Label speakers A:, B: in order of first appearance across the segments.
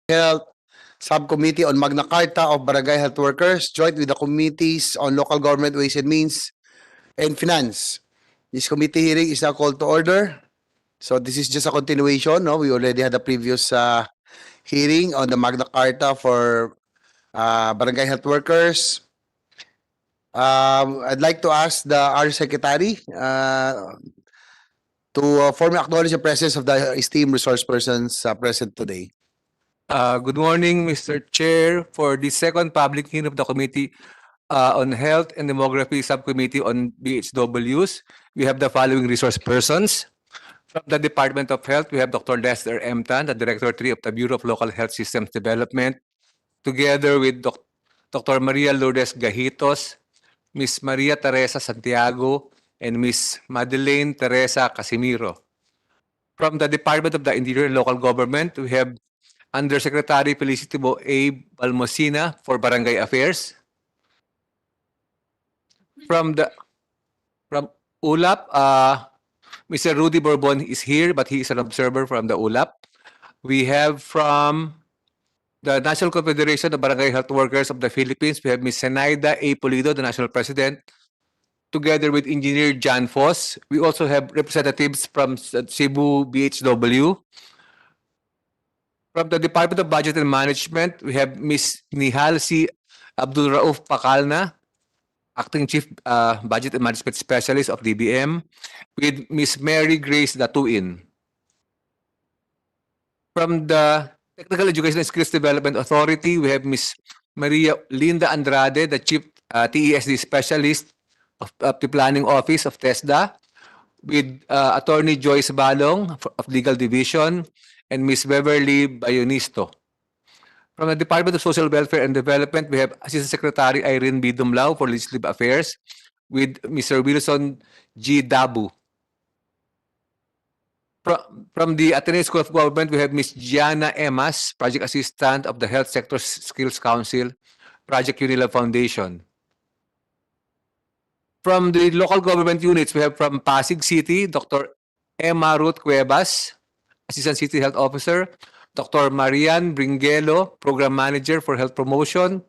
A: Health Subcommittee on Magna Carta of Barangay Health Workers, joint with the Committees on Local Government, Ways and Means, and Finance. This committee hearing is now called to order. So this is just a continuation. No, we already had a previous hearing on the Magna Carta for Barangay Health Workers. I'd like to ask our secretary to formally acknowledge the presence of the esteemed resource persons present today.
B: Good morning, Mr. Chair. For the second public hearing of the Committee on Health and Demography Subcommittee on BHWs, we have the following resource persons. From the Department of Health, we have Dr. Lester M. Tan, the Director 3 of the Bureau of Local Health Systems Development, together with Dr. Maria Lourdes Gajitos, Ms. Maria Teresa Santiago, and Ms. Madeleine Teresa Casimiro. From the Department of the Interior and Local Government, we have Undersecretary Felicitimo A. Balmosina for Barangay Affairs. From ULAP, Mr. Rudy Bourbon is here, but he is an observer from the ULAP. We have from the National Confederation of Barangay Health Workers of the Philippines, we have Ms. Zenaida A. Pulido, the National President, together with Engineer John Foss. We also have representatives from Cebu BHW. From the Department of Budget and Management, we have Ms. Nihal C. Abdul Rauf Pakalna, Acting Chief Budget and Management Specialist of DBM, with Ms. Mary Grace Datuin. From the Technical Education and Skills Development Authority, we have Ms. Maria Linda Andrade, the Chief TESD Specialist of the Planning Office of TESDA, with Attorney Joyce Balong of Legal Division, and Ms. Beverly Bayonisto. From the Department of Social Welfare and Development, we have Assistant Secretary Irene B. Dumlao for Legislative Affairs with Mr. Wilson G. Dabu. From the Ateneo School of Government, we have Ms. Gianna Emas, Project Assistant of the Health Sector Skills Council, Project Unilab Foundation. From the local government units, we have from Pasig City, Dr. Emma Ruth Cuevas, Assistant City Health Officer, Dr. Marian Bringuelo, Program Manager for Health Promotion,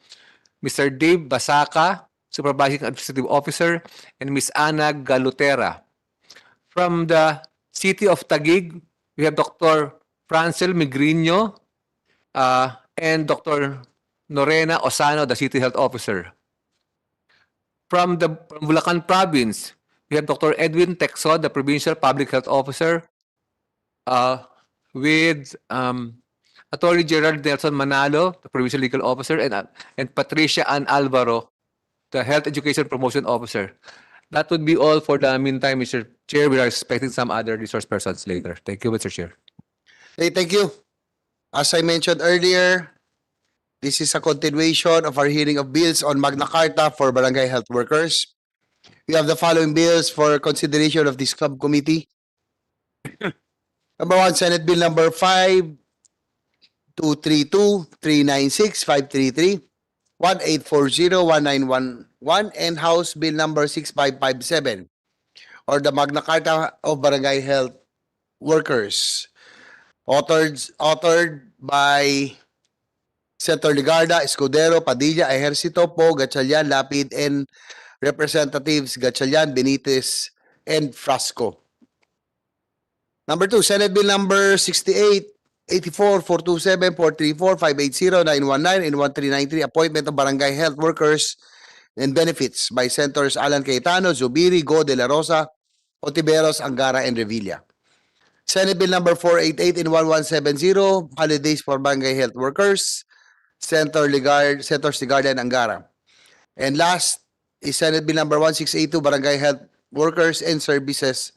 B: Mr. Dave Basaka, Supervising Administrative Officer, and Ms. Ana Galutera. From the City of Taguig, we have Dr. Francel Migrino and Dr. Norena Osano, the City Health Officer. From Bulacan Province, we have Dr. Edwin Texon, the Provincial Public Health Officer, with Attorney General Nelson Manalo, the Provincial Legal Officer, and Patricia Ann Alvaro, the Health Education Promotion Officer. That would be all for the meantime, Mr. Chair. We are expecting some other resource persons later. Thank you, Mr. Chair.
A: Hey, thank you. As I mentioned earlier, this is a continuation of our hearing of bills on Magna Carta for Barangay Health Workers. We have the following bills for consideration of this subcommittee. Number 1, Senate Bill number 5232, 396, 533, 1840, 1911, and House Bill number 6557, or the Magna Carta of Barangay Health Workers, authored by Senator Ligarda, Escudero, Padilla, Ejercito, Poe, Gatchalian, Lapid, and Representatives Gatchalian, Benitez, and Frasco. Number 2, Senate Bill number 68, 84, 427, 434, 580, 919, and 1393, Appointment of Barangay Health Workers and Benefits by Senators Alan Cayetano, Zubiri, Go de la Rosa, Otiveros, Angara, and Revilla. Senate Bill number 488 and 1170, Holidays for Barangay Health Workers, Senators Ligarda and Angara. And last is Senate Bill number 1682, Barangay Health Workers and Services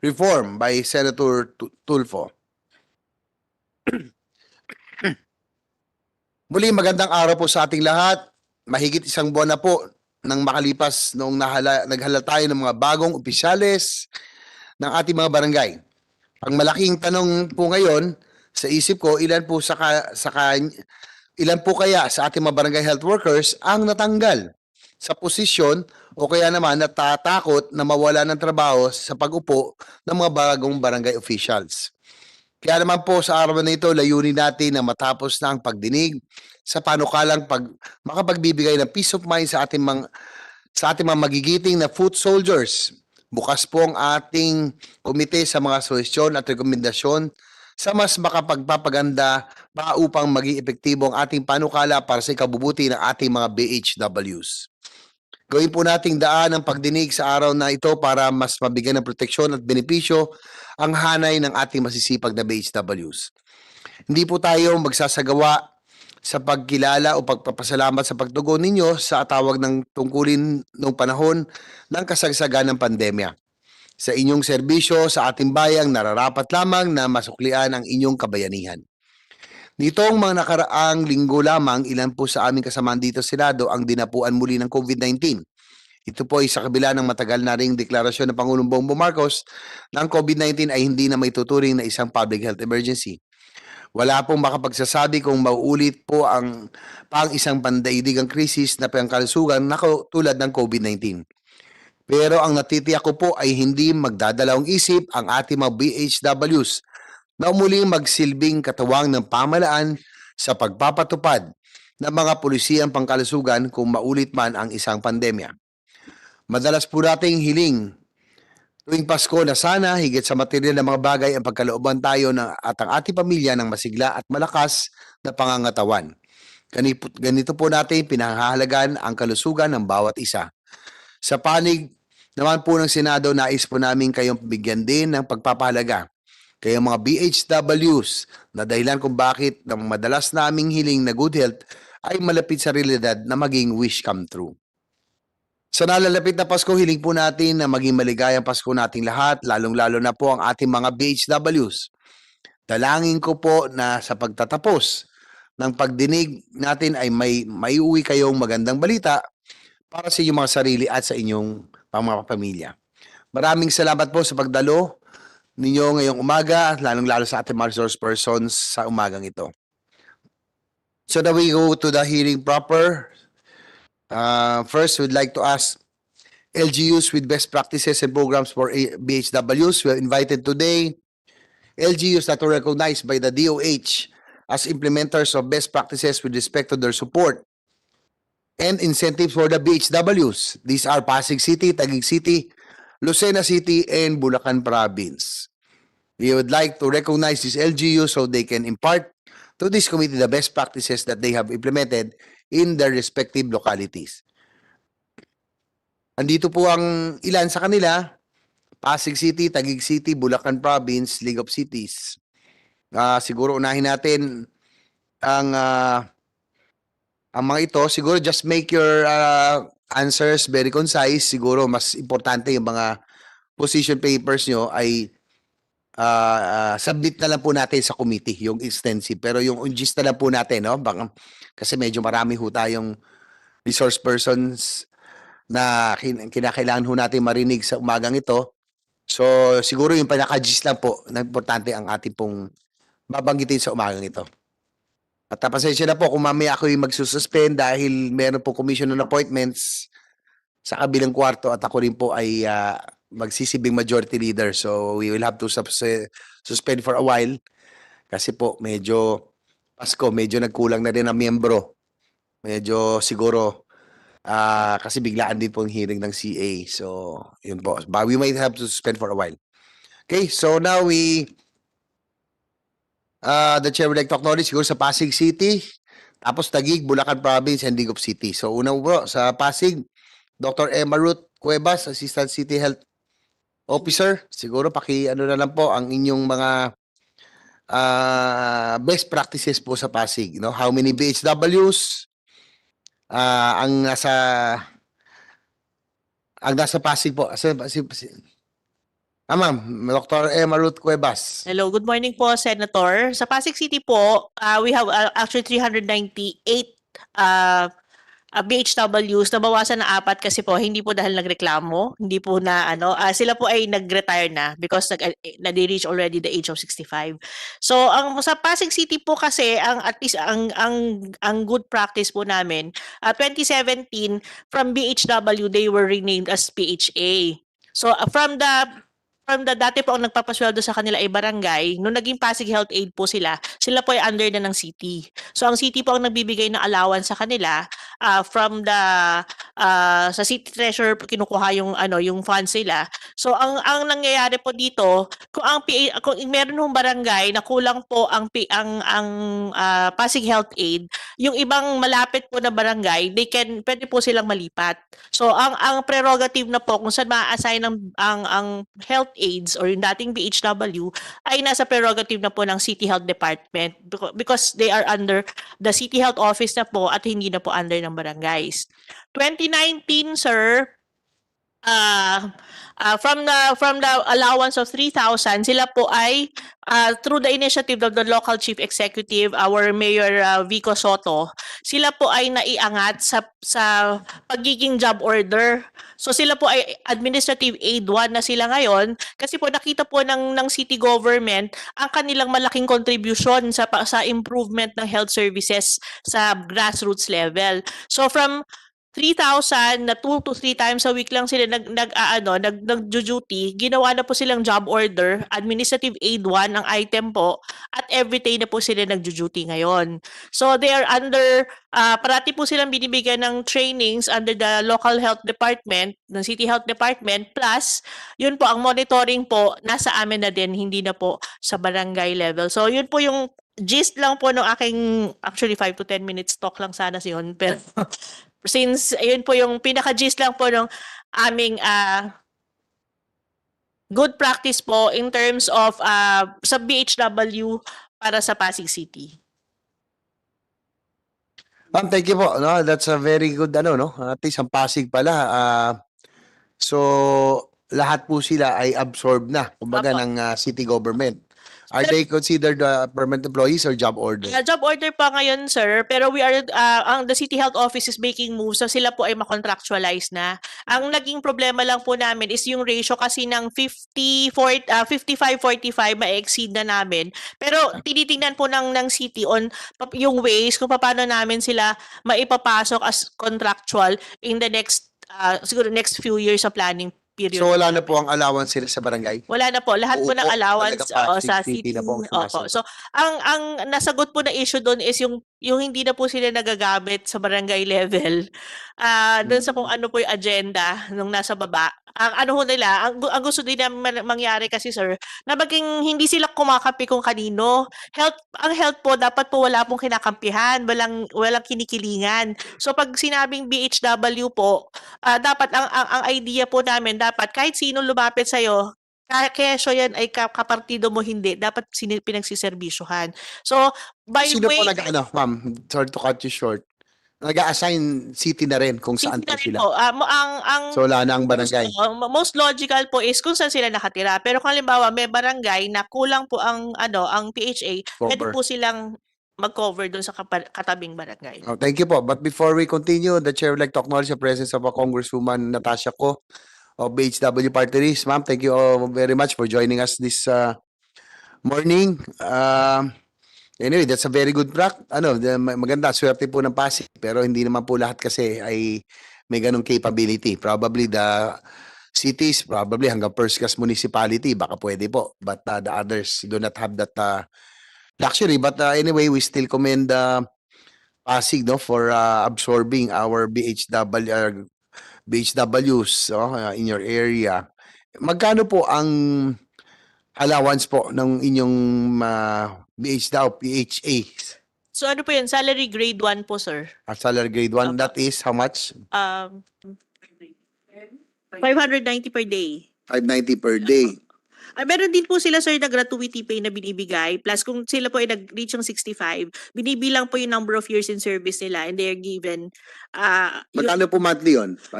A: Reform by Senator Tulfo. Muli, magandang araw po sa ating lahat. Mahigit isang buwan na po nang makalipas noong naghala tayo ng mga bagong opisyales ng ating mga barangay. Ang malaking tanong po ngayon sa isip ko, ilan po kaya sa ating mga barangay health workers ang natanggal sa posisyon o kaya naman natatakot na mawala ng trabaho sa pag-upo ng mga bagong barangay officials. Kaya naman po sa araw na ito, layunin natin na matapos na ang pagdinig sa panukalang makapagbibigay ng peace of mind sa ating mga magigiting na foot soldiers. Bukas po ang ating komite sa mga suhestyon at rekomendasyon sa mas makapagpapaganda pa upang maging epektibo ang ating panukala para sa ikabubuti ng ating mga BHWs. Gawin po nating daan ang pagdinig sa araw na ito para mas mabigyan ng proteksyon at benepisyo ang hanay ng ating masisipag na BHWs. Hindi po tayo magsasagawa sa pagkilala o pagpapasalamat sa pagtugon ninyo sa tawag ng tungkulin noong panahon ng kasagsagan ng pandemya. Sa inyong serbisyo sa ating bayang, nararapat lamang na masuklian ang inyong kabayanihan. Nitong mga nakaraang linggo lamang, ilan po sa aming kasamaan dito sa Senado ang dinapuan muli ng COVID-19. Ito po ay sa kabila ng matagal na ring deklarasyon ng Pangulong Bongbong Marcos na ang COVID-19 ay hindi na may tuturing na isang public health emergency. Wala pong makapagsasabi kung mauulit po ang isang pandaigdigang krisis na pangkalusugan na tulad ng COVID-19. Pero ang natitiyak ko po ay hindi magdadalawang isip ang ating mga BHWs na muling magsilbing katawang ng pamalaan sa pagpapatupad ng mga pulisiyang pangkalusugan kung maulit man ang isang pandemya. Madalas po nating hiling tuwing Pasko na sana higit sa material na mga bagay ang pagkalooban tayo at ang ating pamilya ng masigla at malakas na pangangatawan. Ganito po natin pinahahalagan ang kalusugan ng bawat isa. Sa panig naman po ng Senado, nais po namin kayong bigyan din ng pagpapahalaga. Kayong mga BHWs na dahilan kung bakit ng madalas naming hiling na good health ay malapit sa realidad na maging wish come true. Sa nalalapit na Pasko, hiling po natin na maging maligayang Pasko nating lahat, lalong-lalo na po ang ating mga BHWs. Dalangin ko po na sa pagtatapos ng pagdinig natin ay may uwi kayong magandang balita para sa inyong mga sarili at sa inyong mga pamilya. Maraming salamat po sa pagdalo ninyo ngayong umaga, lalong-lalo sa ating mga resource persons sa umagang ito. So now we go to the hearing proper. First, we'd like to ask LGUs with best practices and programs for BHWs. We are invited today LGUs that are recognized by the DOH as implementers of best practices with respect to their support and incentives for the BHWs. These are Pasig City, Taguig City, Lucena City, and Bulacan Province. We would like to recognize these LGUs so they can impart to this committee the best practices that they have implemented in their respective localities. Andito po ang ilan sa kanila: Pasig City, Taguig City, Bulacan Province, League of Cities. Siguro unahin natin ang mga ito. Siguro just make your answers very concise. Siguro mas importante yung mga position papers nyo ay submit na lang po natin sa committee, yung extensive. Pero yung gist na lang po natin, no? Kasi medyo marami ho tayong resource persons na kinakailangan ho natin marinig sa umagang ito. So, siguro yung pinaka-gist lang po na importante ang ating pong babanggitin sa umagang ito. At pasensya na po kung mamaya ako yung magsususpend dahil meron po commission on appointments sa kabilang kwarto at ako rin po ay magsisibing majority leader. So, we will have to suspend for a while kasi po medyo Pasko, medyo nagkulang na din ang miyembro. Medyo siguro kasi biglaan din po ang hearing ng CA. So, yun po. But we might have to suspend for a while. Okay, so now the chair would like to acknowledge siguro sa Pasig City, tapos Taguig, Bulacan Province, and League of Cities. So, una po, sa Pasig, Dr. Emma Ruth Cuevas, Assistant City Health Officer. Siguro ano na lang po ang inyong mga best practices po sa Pasig. No? How many BHWs ang nasa Pasig po? Ma'am, Dr. Emma Ruth Cuevas.
C: Hello, good morning po, Senator. Sa Pasig City po, we have actually 398 BHWs. Nabawasan na 4 kasi po hindi po dahil nagreklamo, hindi po na sila po ay nag-retire na because na-reach already the age of 65. So sa Pasig City po kasi at least ang good practice po namin, 2017 from BHW they were renamed as PHA. So from from the dati po ang nagpapasweldo sa kanila ay barangay, nung naging Pasig Health Aid po sila po ay under na ng city. So ang city po ang nagbibigay ng allowance sa kanila from the sa city treasurer po kinukuha yung yung funds nila. So ang nangyayari po dito, kung ang kung meron hong barangay na kulang po ang Pasig Health Aid, yung ibang malapit po na barangay, pwede po silang malipat. So ang prerogative na po kung saan ma-assign ang health aids or yung dating BHW ay nasa prerogative na po ng City Health Department because they are under the City Health Office na po at hindi na po under ng barangays. 2019, sir, from the allowance of 3,000, sila po ay through the initiative of the local chief executive, our Mayor Vico Soto, sila po ay naiangat sa pagiging job order. So sila po ay administrative aid 1 na sila ngayon kasi po nakita po ng city government ang kanilang malaking contribution sa improvement ng health services sa grassroots level. So from 3,000 na 2 to 3 times a week lang sila nag-duty, ginawa na po silang job order, administrative aid 1 ang item po, at everyday na po sila nag-duty ngayon. So they are under, parati po silang binibigyan ng trainings under the local health department, ng city health department, plus yun po ang monitoring po, nasa amin na din, hindi na po sa barangay level. So yun po yung gist lang po ng aking, actually 5 to 10 minutes talk lang sana yun, pero since ayun po yung pinaka-gist lang po ng aming good practice po in terms of sa BHW para sa Pasig City.
A: Thank you po. No, that's a very good no. At least ang Pasig pala. So lahat po sila ay absorbed na kumbaga
C: Apo.
A: ng city government. Are they considered permanent employees or job order?
C: Job order pa ngayon, sir, pero we are the City Health Office is making moves so sila po ay makontractualize na. Ang naging problema lang po namin is yung ratio kasi ng 55-45 ma-exceed na namin. Pero tinitingnan po ng city on yung ways kung paano namin sila maipapasok as contractual in the next siguro next few years of planning period.
A: So wala na po ang allowance sila sa barangay?
C: Wala na po. Lahat po ng
A: Uupo,
C: allowance
A: talaga Pasig
C: sa
A: City
C: city.
A: na po ang
C: Opo.
A: sumasagot.
C: So, ang nasagot po na issue doon is yung hindi na po sila nagagamit sa barangay level. Doon sa kung ano po yung agenda nung nasa baba. Ang ano ho nila, ang gusto din na mangyari kasi, sir, na maging hindi sila kumakampi kung kanino. Ang health po, dapat po wala pong kinakampihan, walang kinikilingan. So, pag sinabing BHW po, dapat ang idea po namin, dapat kahit sino lumapit sa'yo, kesyo yan ay kapartido mo hindi, dapat pinagsiservisyohan. So, by
A: Sino
C: way,
A: po ma'am, sorry to cut you short, nag-a-assign city na rin kung saan po
C: rin
A: sila?
C: po,
A: So wala na ang barangay?
C: most logical po is kung saan sila nakatira. Pero kung halimbawa may barangay na kulang po ang PHA, pwede
A: Cover.
C: po silang mag-cover doon sa katabing barangay.
A: Oh, thank you po. But before we continue, the chair would like to acknowledge the presence of a Congresswoman Natasha Ko of BHW Party List. Ma'am, thank you very much for joining us this morning. Anyway, that's a very good maganda, swerte po ng Pasig. Pero hindi naman po lahat kasi ay may ganong capability. Probably the cities, probably hanggang first class municipality, baka pwede po. But the others do not have that luxury. But anyway, we still commend Pasig for absorbing our BHWs in your area. Magkano po ang allowance po ng inyong PHA?
C: So ano po yun? Salary grade 1 po, sir.
A: Salary grade 1, that is how much?
C: 590 per day.
A: 590 per day.
C: Meron din po sila, sir, na gratuity pay na binibigay. Plus, kung sila po ay nag-reach ng 65, binibilang po yung number of years in service nila and they are given
A: Magkano po monthly yun? 6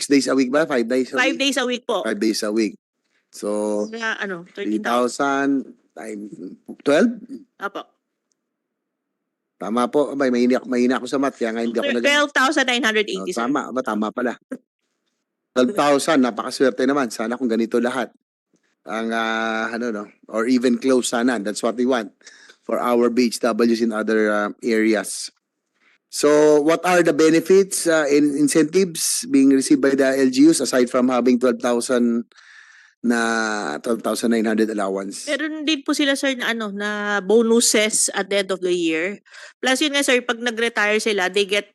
A: days a week ba? 5 days a
C: 5
A: week?
C: days a week po.
A: 5 days a week. So,
C: Na 30,000.
A: 3,000 times 12?
C: Apo.
A: Tama po. Abay, mahina ako sa math, kaya nga hindi ako
C: 12,980, sir.
A: Tama, tama pala. 12,000, napakaswerte naman. Sana kung ganito lahat. Ang, or even close sana. That's what we want for our BHWs in other areas. So, what are the benefits and incentives being received by the LGUs aside from having 12,000 na 12,900 allowance.
C: Meron din po sila sir na na bonuses at the end of the year. Plus yun nga sir, pag nag-retire sila, they get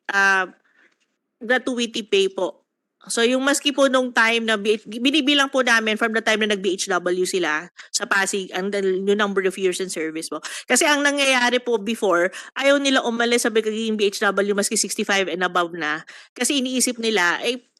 C: gratuity pay po. So yung maski po nung time na binibilang po namin from the time na nag-BHW sila sa Pasig and yung number of years in service po. Kasi ang nangyayari po before, ayaw nila umalis sa pagiging BHW maski 65 and above na. Kasi iniisip nila,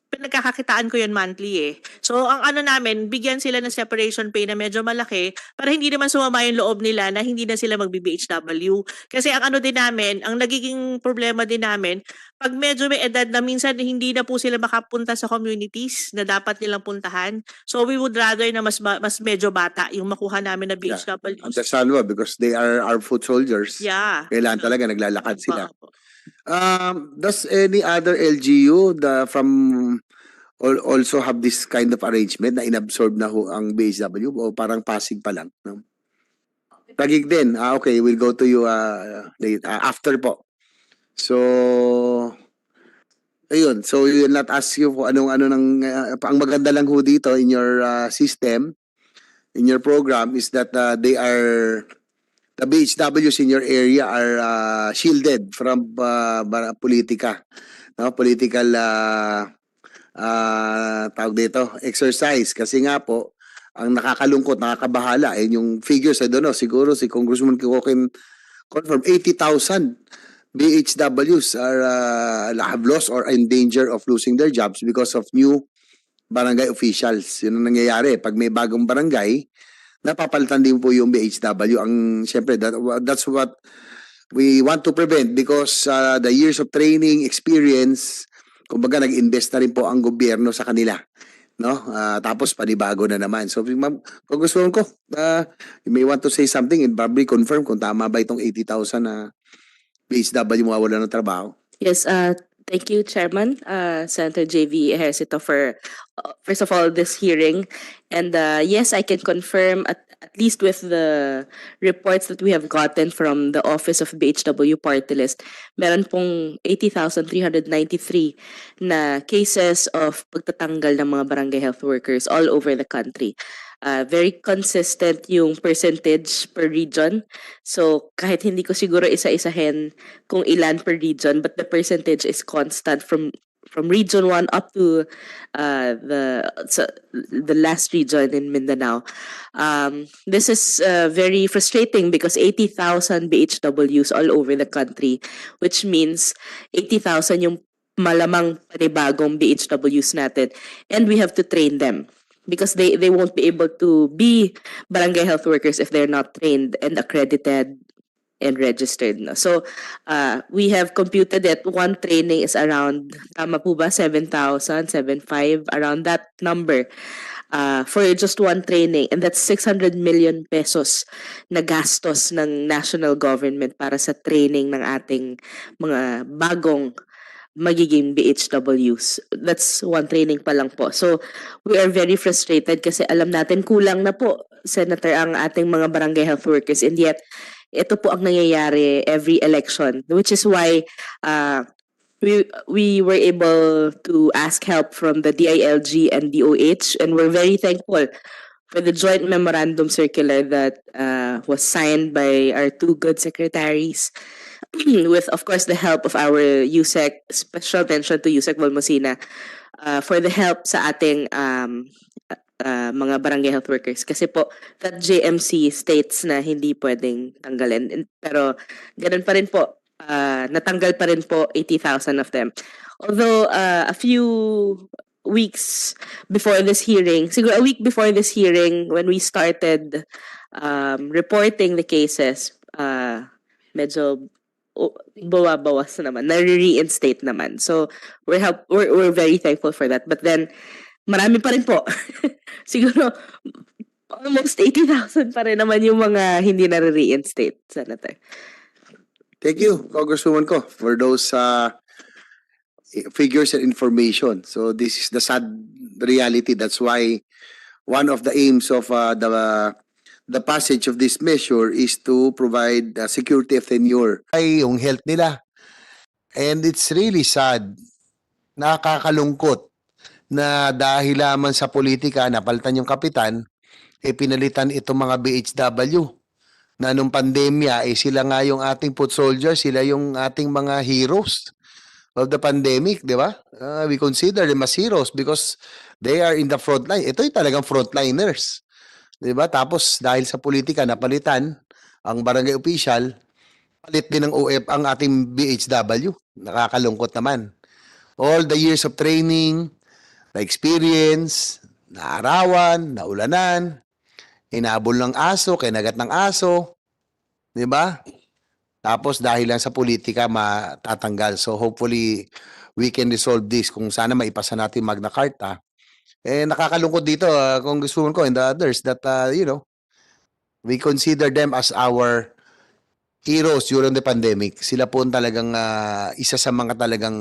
C: pinagkakakitaan ko yun monthly eh. So, ang namin, bigyan sila ng separation pay na medyo malaki para hindi naman sumama yung loob nila na hindi na sila magbi-BHW. Kasi ang din namin, ang nagiging problema din namin, pag medyo may edad na minsan hindi na po sila makapunta sa communities na dapat nilang puntahan. So, we would rather na mas medyo bata yung makuha namin na BHW.
A: Understandable because they are our foot soldiers.
C: Yeah.
A: Kailangan talaga naglalakad sila.
C: Opo.
A: Does any other LGU also have this kind of arrangement na inabsorb na ang BHW o parang Pasig pa lang? No? Taguig din. Okay, we'll go to you after po. So, ayun. So, we will not ask you kung anong ang maganda lang ho dito in your system, in your program is that the BHWs in your area are shielded from politika, no? Political tawag dito, exercise. Kasi nga po, ang nakakalungkot, nakakabahala, yung figures, I don't know, siguro si Congressman Kiko can confirm, 80,000 BHWs have lost or in danger of losing their jobs because of new barangay officials. Yun ang nangyayari. Pag may bagong barangay, napapalitan din po yung BHW. Siyempre, that's what we want to prevent because the years of training, experience, kumbaga nag-invest na rin po ang gobyerno sa kanila. No? Tapos panibago na naman. So, ma'am, kung gusto ko, you may want to say something and probably confirm kung tama ba itong 80,000 na BHW mawawala ng trabaho.
D: Yes, thank you, Chairman, Senator JV Ejercito, for first of all this hearing. And yes, I can confirm at least with the reports that we have gotten from the Office of BHW Party List, meron pong 80,393 na cases of pagtatanggal ng mga barangay health workers all over the country. Very consistent yung percentage per region. So kahit hindi ko siguro isa-isahin kung ilan per region, but the percentage is constant from region 1 up to the last region in Mindanao. This is very frustrating because 80,000 BHWs all over the country, which means 80,000 yung malamang panibagong BHWs natin, and we have to train them. Because they won't be able to be barangay health workers if they're not trained and accredited and registered. No? So we have computed that one training is around, tama po ba, 7,000, 7,500, around that number for just one training. And that's 600 million pesos na gastos ng national government para sa training ng ating mga bagong magiging BHWs. That's one training pa lang po. So, we are very frustrated kasi alam natin kulang na po, Senator, ang ating mga barangay health workers, and yet, ito po ang nangyayari every election, which is why we were able to ask help from the DILG and DOH, and we're very thankful for the joint memorandum circular that was signed by our two good secretaries, with, of course, the help of our USEC, special mention to USEC Valmosina, for the help sa ating mga barangay health workers. Kasi po, that JMC states na hindi pwedeng tanggalin. Pero, ganun pa rin po, natanggal pa rin po 80,000 of them. Although, a few weeks before this hearing, siguro a week before this hearing, when we started reporting the cases, medyo bawas naman, na-reinstate naman. So we're very thankful for that. But then marami pa rin po. Siguro almost 80,000 pa rin naman yung mga hindi na-reinstate, Senator.
A: Thank you, Congresswoman ko, for those figures and information. So this is the sad reality. That's why one of the aims of the passage of this measure is to provide security of tenure. Ay, yung health nila. And it's really sad, nakakalungkot na dahil lamang sa politika napalitan yung kapitan, pinalitan itong mga BHW na nung pandemya, sila nga yung ating foot soldiers, sila yung ating mga heroes of the pandemic, di ba? We consider them as heroes because they are in the front line. Ito yung talagang frontliners. Di ba? Tapos dahil sa politika napalitan ang barangay official, palit din ng OF ang ating BHW. Nakakalungkot naman. All the years of training, na experience, na arawan, na ulanan, inabol ng aso, kinagat ng aso, di ba? Tapos dahil lang sa politika matatanggal. So hopefully we can resolve this kung sana maipasa natin Magna Carta. Nakakalungkot dito, Congresswoman ko and the others that, we consider them as our heroes during the pandemic. Sila po ang talagang isa sa mga talagang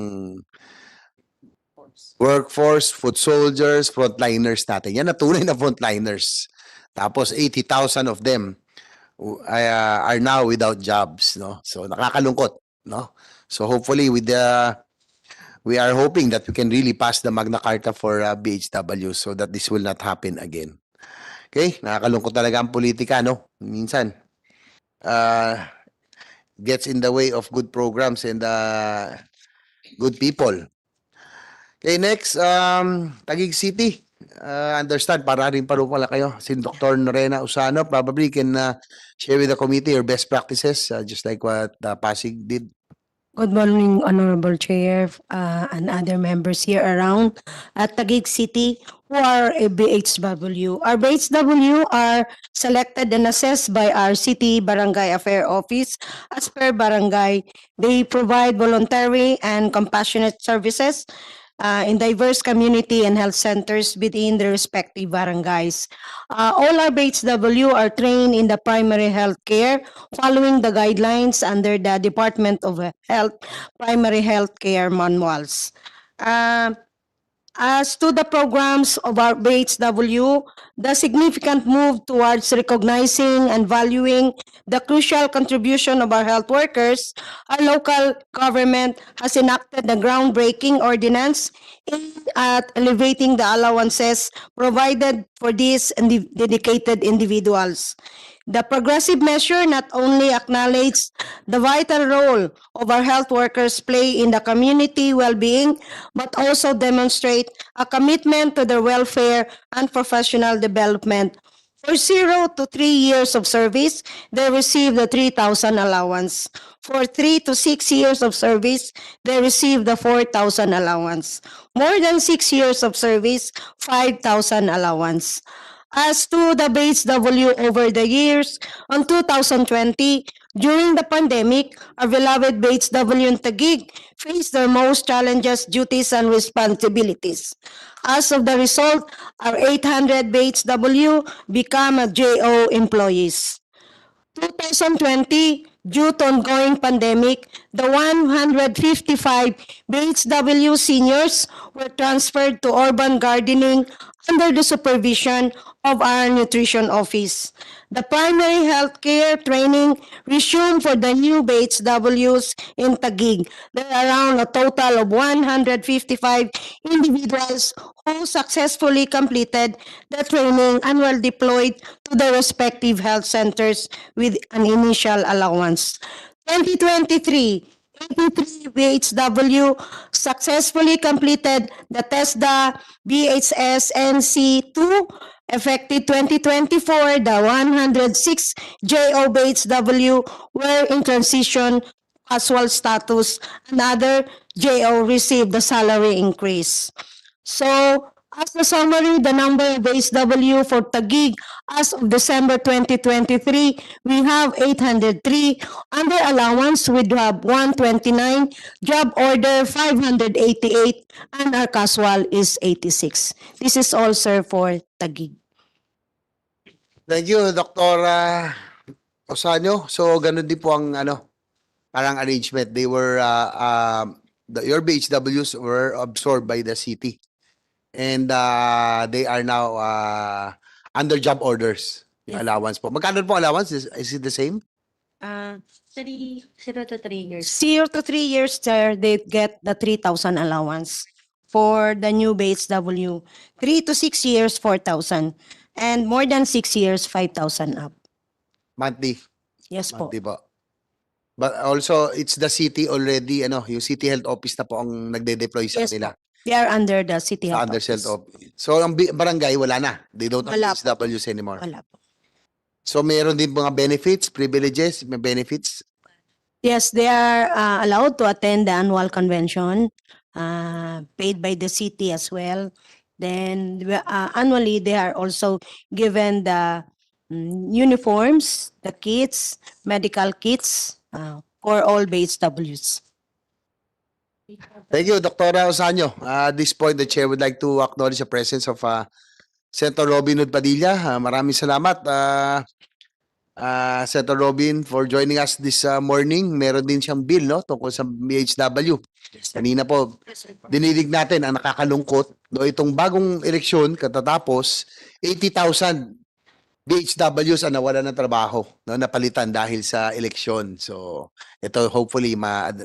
A: workforce, foot soldiers, frontliners natin. Yan na tunay na frontliners. Tapos 80,000 of them are now without jobs, no? So nakakalungkot, no? So hopefully we are hoping that we can really pass the Magna Carta for BHW so that this will not happen again. Okay? Nakakalungkot talaga ang politika, no? Minsan gets in the way of good programs and good people. Okay, next, Taguig City. Understand, para rin pa pala kayo. Si Dr. Norena Usano probably can share with the committee your best practices, just like what Pasig did.
E: Good morning, Honorable Chair, and other members here around at Taguig City who are a BHW. Our BHW are selected and assessed by our City Barangay Affair Office as per barangay. They provide voluntary and compassionate services in diverse community and health centers within their respective barangays. All our BHW are trained in the primary health care following the guidelines under the Department of Health primary health care manuals. As to the programs of our BHW, the significant move towards recognizing and valuing the crucial contribution of our health workers, our local government has enacted the groundbreaking ordinance aimed at elevating the allowances provided for these dedicated individuals. The progressive measure not only acknowledges the vital role of our health workers play in the community well-being, but also demonstrate a commitment to their welfare and professional development. For 0 to 3 years of service, they receive the 3,000 allowance. For 3 to 6 years of service, they receive the 4,000 allowance. More than 6 years of service, 5,000 allowance. As to the BHW over the years, on 2020, during the pandemic, our beloved BHW in Taguig faced their most challenges, duties, and responsibilities. As of the result, our 800 BHW become JO employees. 2020, due to ongoing pandemic, the 155 BHW seniors were transferred to urban gardening under the supervision of our nutrition office. The primary health care training resumed for the new BHWs in Taguig. There are around a total of 155 individuals who successfully completed the training and were deployed to their respective health centers with an initial allowance. 2023, 83 BHW successfully completed the TESDA BHS NC2. Effective 2024, the 106 JO BHW were in transition casual status, and other JO received the salary increase. So, as a summary, the number of BHW for Taguig as of December 2023, we have 803. Under allowance, we have 129. Job order, 588. And our casual is 86. This is all, sir, for Taguig.
A: Thank you, Dr. Osanyo. So, ganun din po ang parang arrangement. They were, your BHWs were absorbed by the city. And they are now under job orders. Yung allowance po. Magkano po allowance? Is it the same?
E: 0 to 3 years. 0 to 3 years, sir, they get the 3,000 allowance. for the new BHW. 3 to 6 years, 4,000. And more than 6 years, 5,000 up.
A: Monthly.
E: Yes po.
A: Monthly po. But also, it's the city already, yung city health office na po ang nagde-deploy sa
E: Yes
A: kanila.
E: They are under the city
A: Sa
E: health
A: under
E: office.
A: health office. So, ang barangay, wala na. They don't have
E: Wala po.
A: HWs anymore.
E: Wala po.
A: So, meron din mga benefits, privileges, may benefits.
E: Yes, they are allowed to attend the annual convention, paid by the city as well. Then annually, they are also given the uniforms, the kits, medical kits for all BHWs.
A: Thank you, Dr. Osanyo. At this point, the chair would like to acknowledge the presence of Senator Robin Hood Padilla. Maraming salamat, Senator Robin, for joining us this morning. Meron din siyang bill, no, tungkol sa BHW. Kanina po, dinidig natin ang nakakalungkot, no, itong bagong eleksyon katatapos, 80,000 BHWs ang nawalan ng trabaho, no, napalitan dahil sa eleksyon. So, ito hopefully